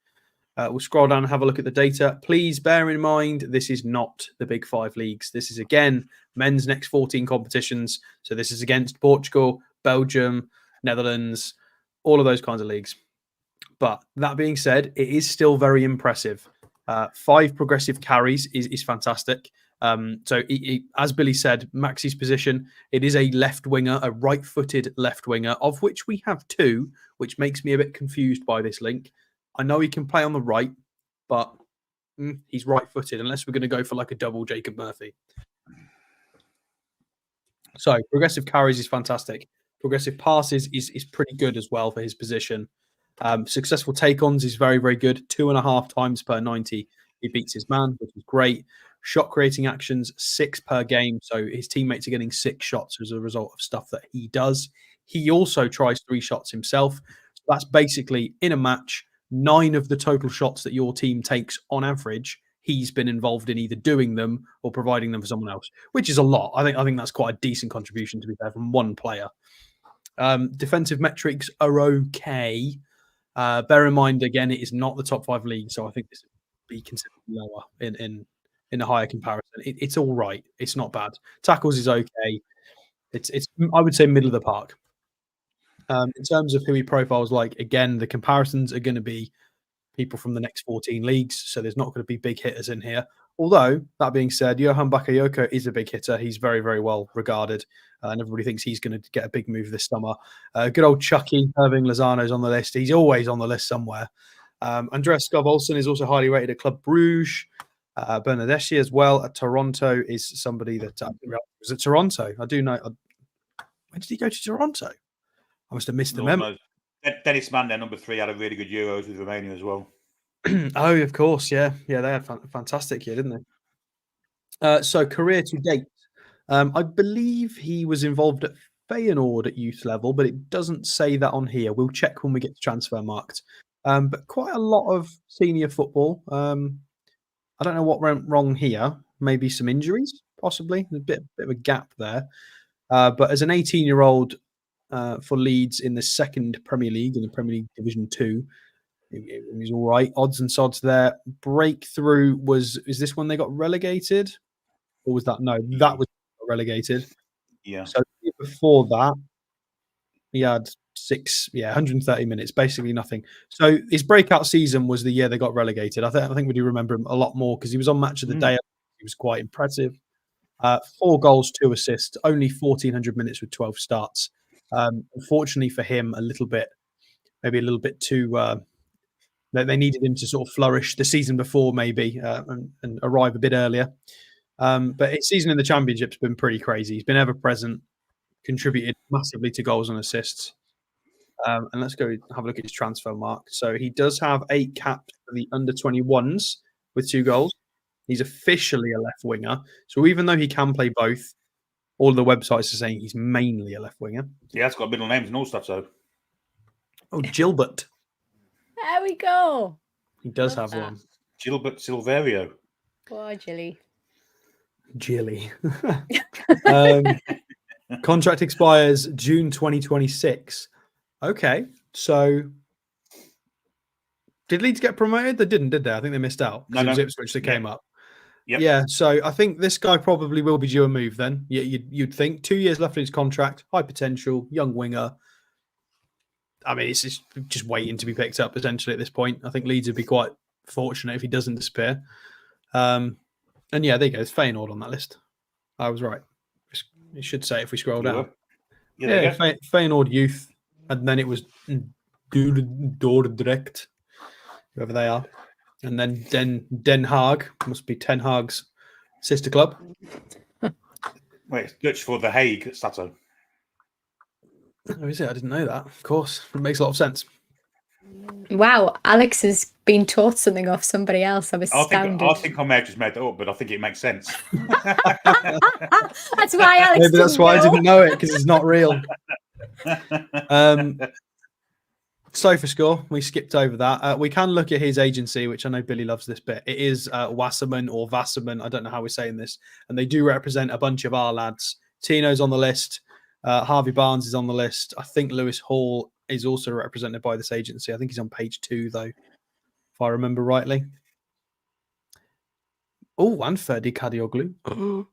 We'll scroll down and have a look at the data. Please bear in mind, this is not the Big 5 leagues. This is, again, men's next 14 competitions. So this is against Portugal, Belgium, Netherlands, all of those kinds of leagues. But that being said, it is still very impressive. 5 progressive carries is fantastic. So as Billy said, Maxi's position, it is a left winger, a right-footed left winger, of which we have 2, which makes me a bit confused by this link. I know he can play on the right, but he's right-footed, unless we're going to go for like a double Jacob Murphy. So progressive carries is fantastic. Progressive passes is pretty good as well for his position. Successful take-ons is very, very good. 2.5 times per 90. He beats his man, which is great. Shot creating actions, 6 per game. So his teammates are getting 6 shots as a result of stuff that he does. He also tries 3 shots himself. So that's basically in a match, 9 of the total shots that your team takes on average, he's been involved in either doing them or providing them for someone else, which is a lot. I think that's quite a decent contribution, to be fair, from one player. Defensive metrics are okay. Bear in mind, again, it is not the top 5 league, so I think this would be considered lower in a higher comparison. It's all right. It's not bad. Tackles is okay. It's I would say middle of the park. In terms of who he profiles like, again, the comparisons are going to be people from the next 14 leagues, so there's not going to be big hitters in here. Although, that being said, Johan Bakayoko is a big hitter. He's very, very well regarded, and everybody thinks he's going to get a big move this summer. Good old Chucky, Irving Lozano's on the list. He's always on the list somewhere. Andreas Skov Olsen is also highly rated at Club Bruges. Bernadeschi as well at Toronto is somebody that was at Toronto. I do know. When did he go to Toronto? I must have missed the memo. Dennis Mann, their number 3, had a really good Euros with Romania as well. Oh, of course, yeah, they had a fantastic year, didn't they? So career to date, I believe he was involved at Feyenoord at youth level, but it doesn't say that on here. We'll check when we get to transfer marked. But quite a lot of senior football. I don't know what went wrong here. Maybe some injuries, possibly a bit of a gap there. But as an 18-year-old for Leeds in the 2nd Premier League, in the Premier League Division 2. He's all right. Odds and sods there. Breakthrough is this when they got relegated? Or was that? No, that was relegated. Yeah. So before that, he had 130 minutes, basically nothing. So his breakout season was the year they got relegated. I think we do remember him a lot more because he was on Match of the Day. He was quite impressive. 4 goals, 2 assists, only 1,400 minutes with 12 starts. Unfortunately for him, maybe a little bit too. They needed him to sort of flourish the season before, maybe, and arrive a bit earlier. But his season in the Championship's been pretty crazy. He's been ever present, contributed massively to goals and assists. And let's go have a look at his transfer mark. So he does have 8 caps for the under-21s with 2 goals. He's officially a left winger. So even though he can play both, all the websites are saying he's mainly a left winger. Yeah, it's got middle names and all stuff, so. Oh, Gilbert. There we go. He does have one. Gilbert Silverio. Poor Gilly. Contract expires June 2026. Okay, so did Leeds get promoted? They didn't, did they? I think they missed out. No, it was Ipswich that came up. Yep. Yeah, so I think this guy probably will be due a move then. Yeah, you'd think 2 years left in his contract, high potential, young winger. I mean, it's just waiting to be picked up potentially at this point. I think Leeds would be quite fortunate if he doesn't disappear. And yeah, there you go. It's Feyenoord on that list. I was right. It should say if we scroll down. Yeah, Feyenoord youth, and then it was Dordrecht, whoever they are, and then Den Haag must be Ten Hag's sister club. Wait, it's Dutch for The Hague, Stato. Oh, is it? I didn't know that. Of course, it makes a lot of sense. Wow, Alex has been taught something off somebody else. I was astounded. I think I may have just made that up, but I think it makes sense. That's why Alex. Maybe that's why I didn't know it, because it's not real. SofaScore, we skipped over that. We can look at his agency, which I know Billy loves this bit. It is Wasserman or Wasserman. I don't know how we're saying this. And they do represent a bunch of our lads. Tino's on the list. Harvey Barnes is on the list. I think Lewis Hall is also represented by this agency. I think he's on page 2, though, if I remember rightly. Oh, and Ferdi Kadioglu.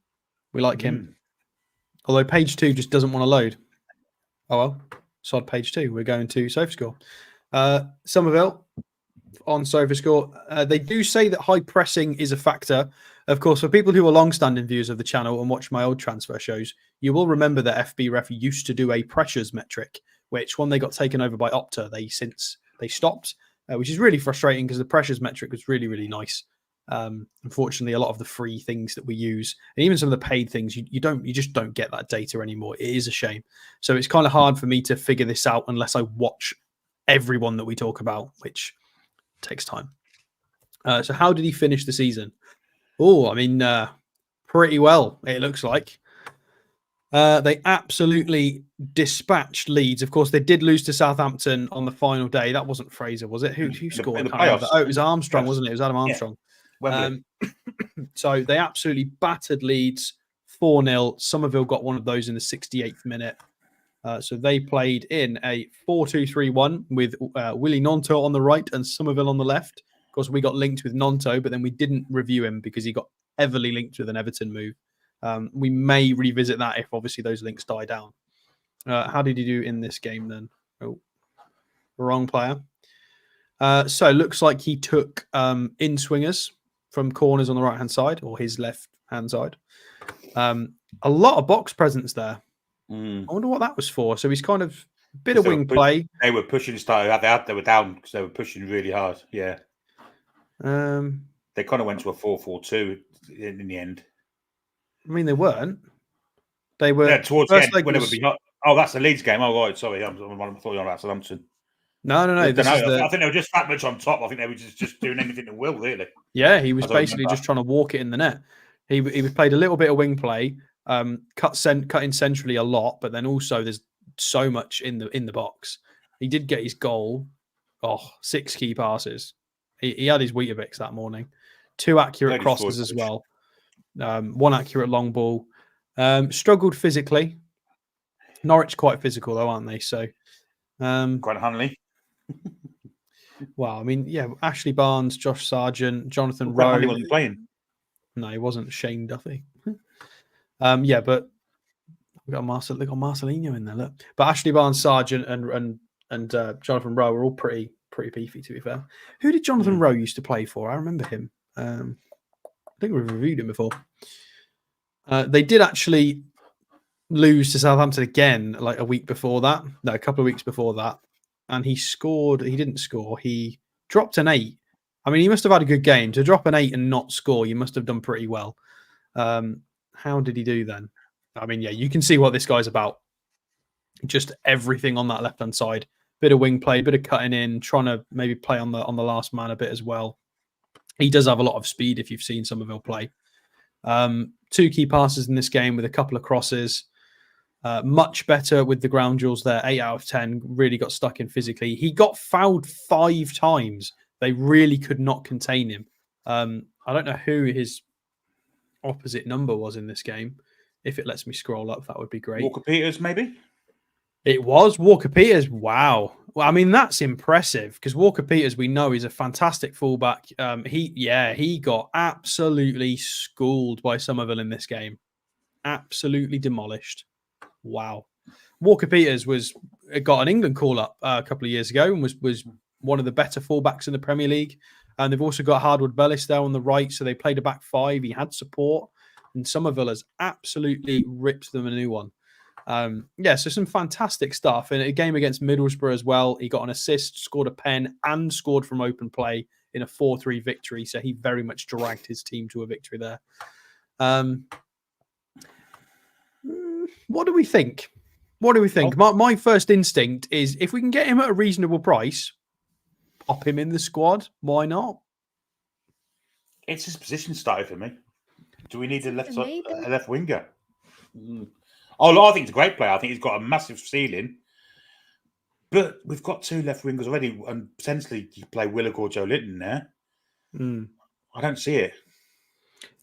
We like him. Although page 2 just doesn't want to load. Oh, well. Sod page 2. We're going to SofaScore. Summerville on SofaScore. They do say that high pressing is a factor. Of course, for people who are long-standing viewers of the channel and watch my old transfer shows, you will remember that FB Ref used to do a pressures metric, which when they got taken over by Opta, they stopped, which is really frustrating because the pressures metric was really, really nice. Unfortunately, a lot of the free things that we use, and even some of the paid things, you just don't get that data anymore. It is a shame. So it's kind of hard for me to figure this out unless I watch everyone that we talk about, which takes time. So how did he finish the season? Oh, I mean, pretty well, it looks like. They absolutely dispatched Leeds. Of course, they did lose to Southampton on the final day. That wasn't Fraser, was it? Who scored? In the I can't remember. playoffs. Oh, it was Armstrong, Playoffs. wasn't it? It was Adam Armstrong. Wembley. So they absolutely battered Leeds 4-0. Summerville got one of those in the 68th minute. So they played in a 4-2-3-1 with Willie Nonto on the right and Summerville on the left. Of course, we got linked with Nonto, but then we didn't review him because he got heavily linked with an Everton move. We may revisit that if obviously those links die down. How did he do in this game then? Oh, wrong player. So it looks like he took in swingers from corners on the right hand side or his left hand side. A lot of box presence there. I wonder what that was for. So he's kind of a bit of wing play. They were pushing they were down because they were pushing really hard. Yeah. They kind of went to a 4-4-2 in the end. I mean, they weren't. They were towards the end when they were behind. Oh, that's the Leeds game. Oh, right. Sorry, I thought you were about Southampton. No. I think they were just that much on top. I think they were just doing anything to will, really. Yeah, he was basically just trying to walk it in the net. He played a little bit of wing play, cut in centrally a lot, but then also there's so much in the box. He did get his goal. 6 key passes. He had his Weetabix that morning. 2 accurate crosses as well. 1 accurate long ball. Struggled physically. Norwich quite physical though, aren't they? So quite Hanley. Well, I mean, yeah, Ashley Barnes, Josh Sargent, Jonathan Rowe. Hanley wasn't playing. No, he wasn't. Shane Duffy. Yeah, but we got Marcelinho in there. Look, but Ashley Barnes, Sargent, and Jonathan Rowe were all pretty beefy. To be fair, who did Jonathan Rowe used to play for? I remember him. I think we've reviewed him before. They did actually lose to Southampton again, like a week before that. No, a couple of weeks before that. And he scored. He didn't score. He dropped an 8. I mean, he must have had a good game. To drop an 8 and not score, you must have done pretty well. How did he do then? I mean, yeah, you can see what this guy's about. Just everything on that left-hand side. Bit of wing play, bit of cutting in, trying to maybe play on the last man a bit as well. He does have a lot of speed if you've seen Summerville play. 2 key passes in this game with a couple of crosses. Much better with the ground duels there. 8 out of 10. Really got stuck in physically. He got fouled 5 times. They really could not contain him. I don't know who his opposite number was in this game. If it lets me scroll up, that would be great. Walker Peters, maybe? It was Walker Peters. Wow. Well, I mean, that's impressive because Walker Peters, we know, is a fantastic fullback. He got absolutely schooled by Summerville in this game. Absolutely demolished. Wow. Walker Peters got an England call-up a couple of years ago and was one of the better fullbacks in the Premier League. And they've also got Hardwood Bellis there on the right, so they played a back 5. He had support, and Summerville has absolutely ripped them a new one. So some fantastic stuff. In a game against Middlesbrough as well, he got an assist, scored a pen, and scored from open play in a 4-3 victory. So he very much dragged his team to a victory there. What do we think? My first instinct is if we can get him at a reasonable price, pop him in the squad. Why not? It's his position started for me. Do we need a left winger? Oh, I think he's a great player. I think he's got a massive ceiling. But we've got 2 left wingers already, and potentially you play Willock or Joe Linton there. I don't see it.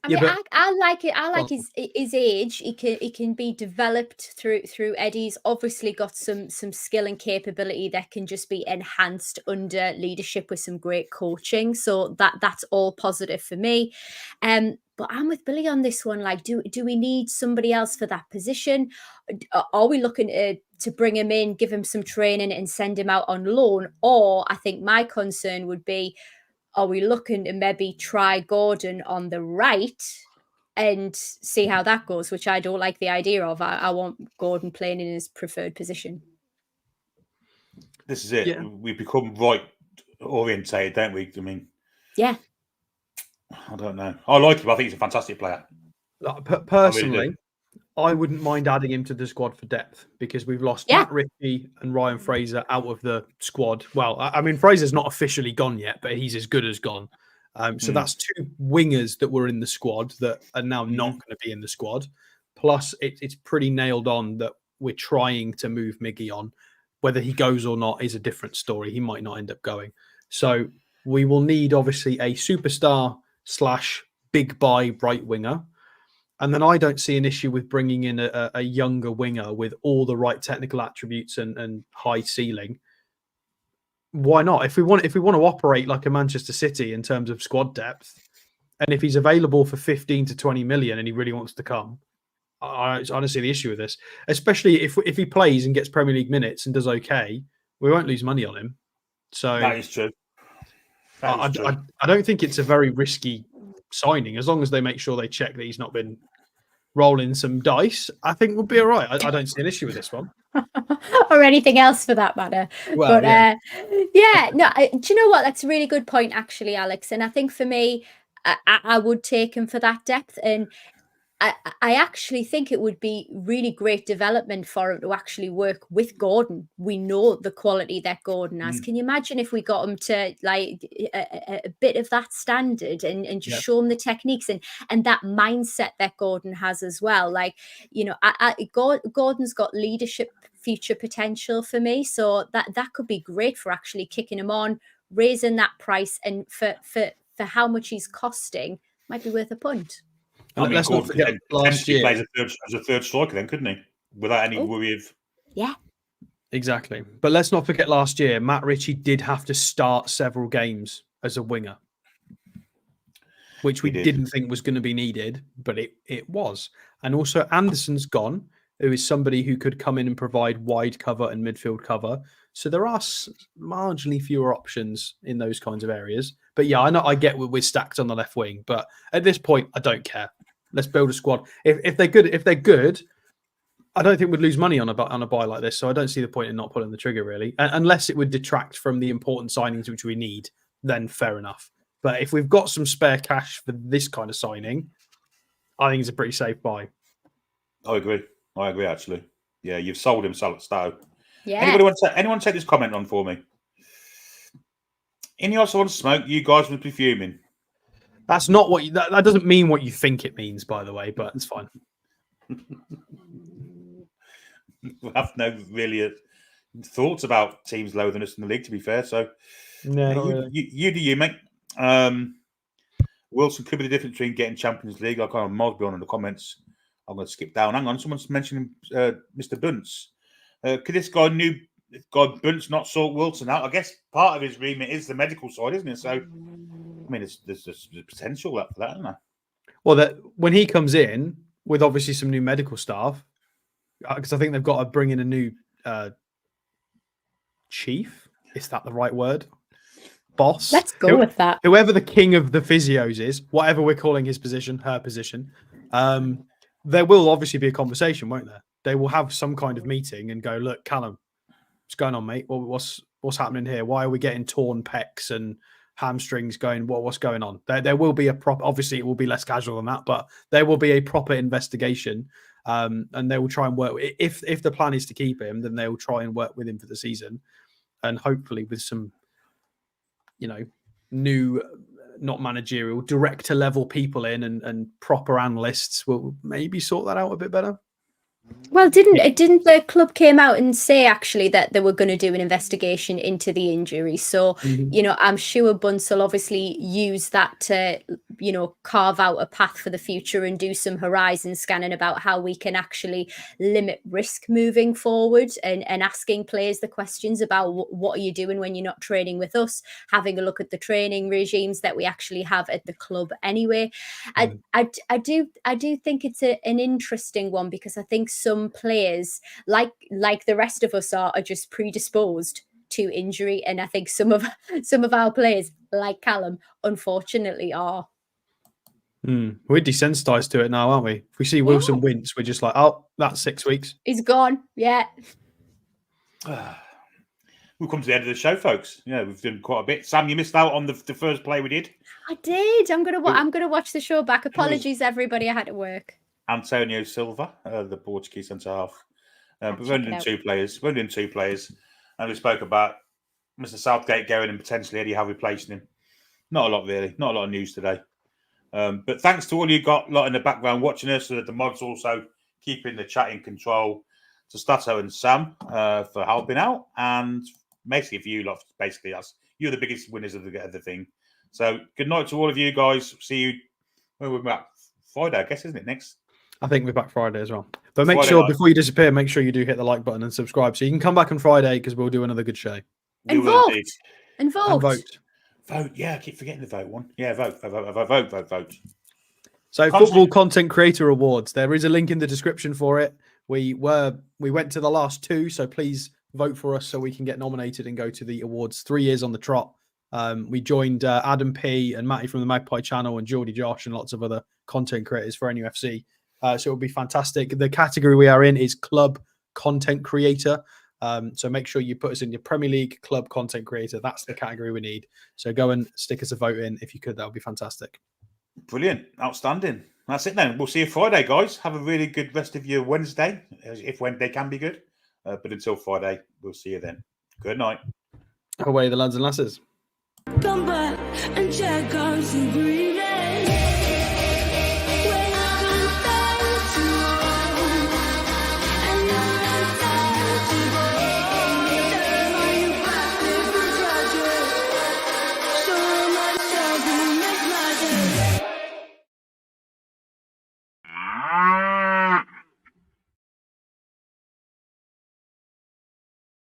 I like it. I like his age. He can be developed through Eddie's obviously got some skill and capability that can just be enhanced under leadership with some great coaching. So that's all positive for me. But I'm with Billy on this one. Like, do we need somebody else for that position? Are we looking to bring him in, give him some training, and send him out on loan? Or I think my concern would be, are we looking to maybe try Gordon on the right and see how that goes, which I don't like the idea of. I want Gordon playing in his preferred position. This is it. Yeah. We become right orientated, don't we? I mean, yeah. I don't know. I like him. I think he's a fantastic player. Personally, I wouldn't mind adding him to the squad for depth because we've lost Matt Ritchie and Ryan Fraser out of the squad. Well, I mean, Fraser's not officially gone yet, but he's as good as gone. So that's 2 wingers that were in the squad that are now not going to be in the squad. Plus, it's pretty nailed on that we're trying to move Miggy on. Whether he goes or not is a different story. He might not end up going. So we will need, obviously, a superstar / big buy right winger. And then I don't see an issue with bringing in a younger winger with all the right technical attributes and high ceiling. Why not? If we want to operate like a Manchester City in terms of squad depth, and if he's available for 15 to 20 million and he really wants to come, I don't see the issue with this. Especially if he plays and gets Premier League minutes and does okay, we won't lose money on him. So that is true. I don't think it's a very risky signing as long as they make sure they check that he's not been rolling some dice. I think we'll be all right. I don't see an issue with this one. Or anything else for that matter. Well, but no, do you know what? That's a really good point, actually, Alex. And I think for me, I would take him for that depth. And I actually think it would be really great development for him to actually work with Gordon. We know the quality that Gordon has. Can you imagine if we got him to like a bit of that standard and just show him the techniques and that mindset that Gordon has as well? Like, you know, Gordon's got leadership future potential for me. So that could be great for actually kicking him on, raising that price, and for how much he's costing might be worth a punt. I mean, let's not forget last year. Plays as a third striker, then, couldn't he? Without any worry of. Yeah. Exactly. But let's not forget last year, Matt Ritchie did have to start several games as a winger, which we didn't think was going to be needed, but it was. And also Anderson's gone, who is somebody who could come in and provide wide cover and midfield cover. So there are marginally fewer options in those kinds of areas. But yeah, I know I get we're stacked on the left wing, but at this point, I don't care. Let's build a squad. If they're good, I don't think we'd lose money on a buy like this. So I don't see the point in not pulling the trigger, really, unless it would detract from the important signings which we need. Then fair enough. But if we've got some spare cash for this kind of signing, I think it's a pretty safe buy. I agree, actually. Yeah, you've sold him, Stowe. Yeah. Anyone take this comment on for me? Ineos on smoke, you guys would be fuming. That's not what that doesn't mean what you think it means, by the way, but it's fine. We have no really thoughts about teams lower than us in the league, to be fair. So, no, you do you, mate. Wilson could be the difference between getting Champions League. I kind of Mosby on in the comments. I'm going to skip down. Hang on, someone's mentioning Mr. Bunce. Could this guy Bunce not sort Wilson out? I guess part of his remit is the medical side, isn't it? So, I mean, there's potential for that, isn't there? Well, when he comes in with obviously some new medical staff, because I think they've got to bring in a new chief. Is that the right word? Boss. Let's go with that. Whoever the king of the physios is, whatever we're calling his position, her position, there will obviously be a conversation, won't there? They will have some kind of meeting and go, look, Callum, what's going on, mate? What's happening here? Why are we getting torn pecs and hamstrings going? What's going on? There will be a proper, obviously it will be less casual than that, but there will be a proper investigation. And they will try and work. If the plan is to keep him, then they will try and work with him for the season. And hopefully with some, new, not managerial, director level people in and proper analysts will maybe sort that out a bit better. Well, didn't the club came out and say actually that they were going to do an investigation into the injury? So, I'm sure Bunce will obviously use that to, carve out a path for the future and do some horizon scanning about how we can actually limit risk moving forward and asking players the questions about what are you doing when you're not training with us, having a look at the training regimes that we actually have at the club anyway. I do think it's an interesting one because I think some players, like the rest of us are just predisposed to injury, and I think some of our players, like Callum, unfortunately are. We're desensitized to it now, aren't we? If we see Wilson wince, we're just like, oh, that's 6 weeks. He's gone. Yeah. We've come to the end of the show, folks. Yeah, we've done quite a bit. Sam, you missed out on the first play we did. I did. I'm gonna watch the show back. Apologies, everybody. I had to work. Antonio Silva, the Portuguese centre half. But we've only done two players. And we spoke about Mr. Southgate going and potentially Eddie Howe replacing him. Not a lot, really. Not a lot of news today. But thanks to all you got lot in the background watching us. The mods also keeping the chat in control. To Stato and Sam for helping out. And basically for you lot, basically us. You're the biggest winners of the thing. So good night to all of you guys. See you when we're back Friday, I guess, isn't it? Next. I think we're back Friday as well. But make Friday sure night. before you disappear, make sure you do hit the like button and subscribe so you can come back on Friday because we'll do another good show. We And will vote. indeed. And vote. And vote. Vote. Yeah, I keep forgetting the vote one. Yeah, vote. So Football Content Creator Awards. There is a link in the description for it. We went to the last 2, so please vote for us so we can get nominated and go to the awards 3 years on the trot. We joined Adam P and Matty from the Magpie channel and Geordie Josh and lots of other content creators for NUFC. So it'll be fantastic. The category we are in is Club Content Creator. So make sure you put us in your Premier League Club Content Creator. That's the category we need. So go and stick us a vote in if you could. That would be fantastic. Brilliant. Outstanding. That's it then. We'll see you Friday, guys. Have a really good rest of your Wednesday, if Wednesday can be good. But until Friday, we'll see you then. Good night. Away the lads and lasses. Come back and check out some green.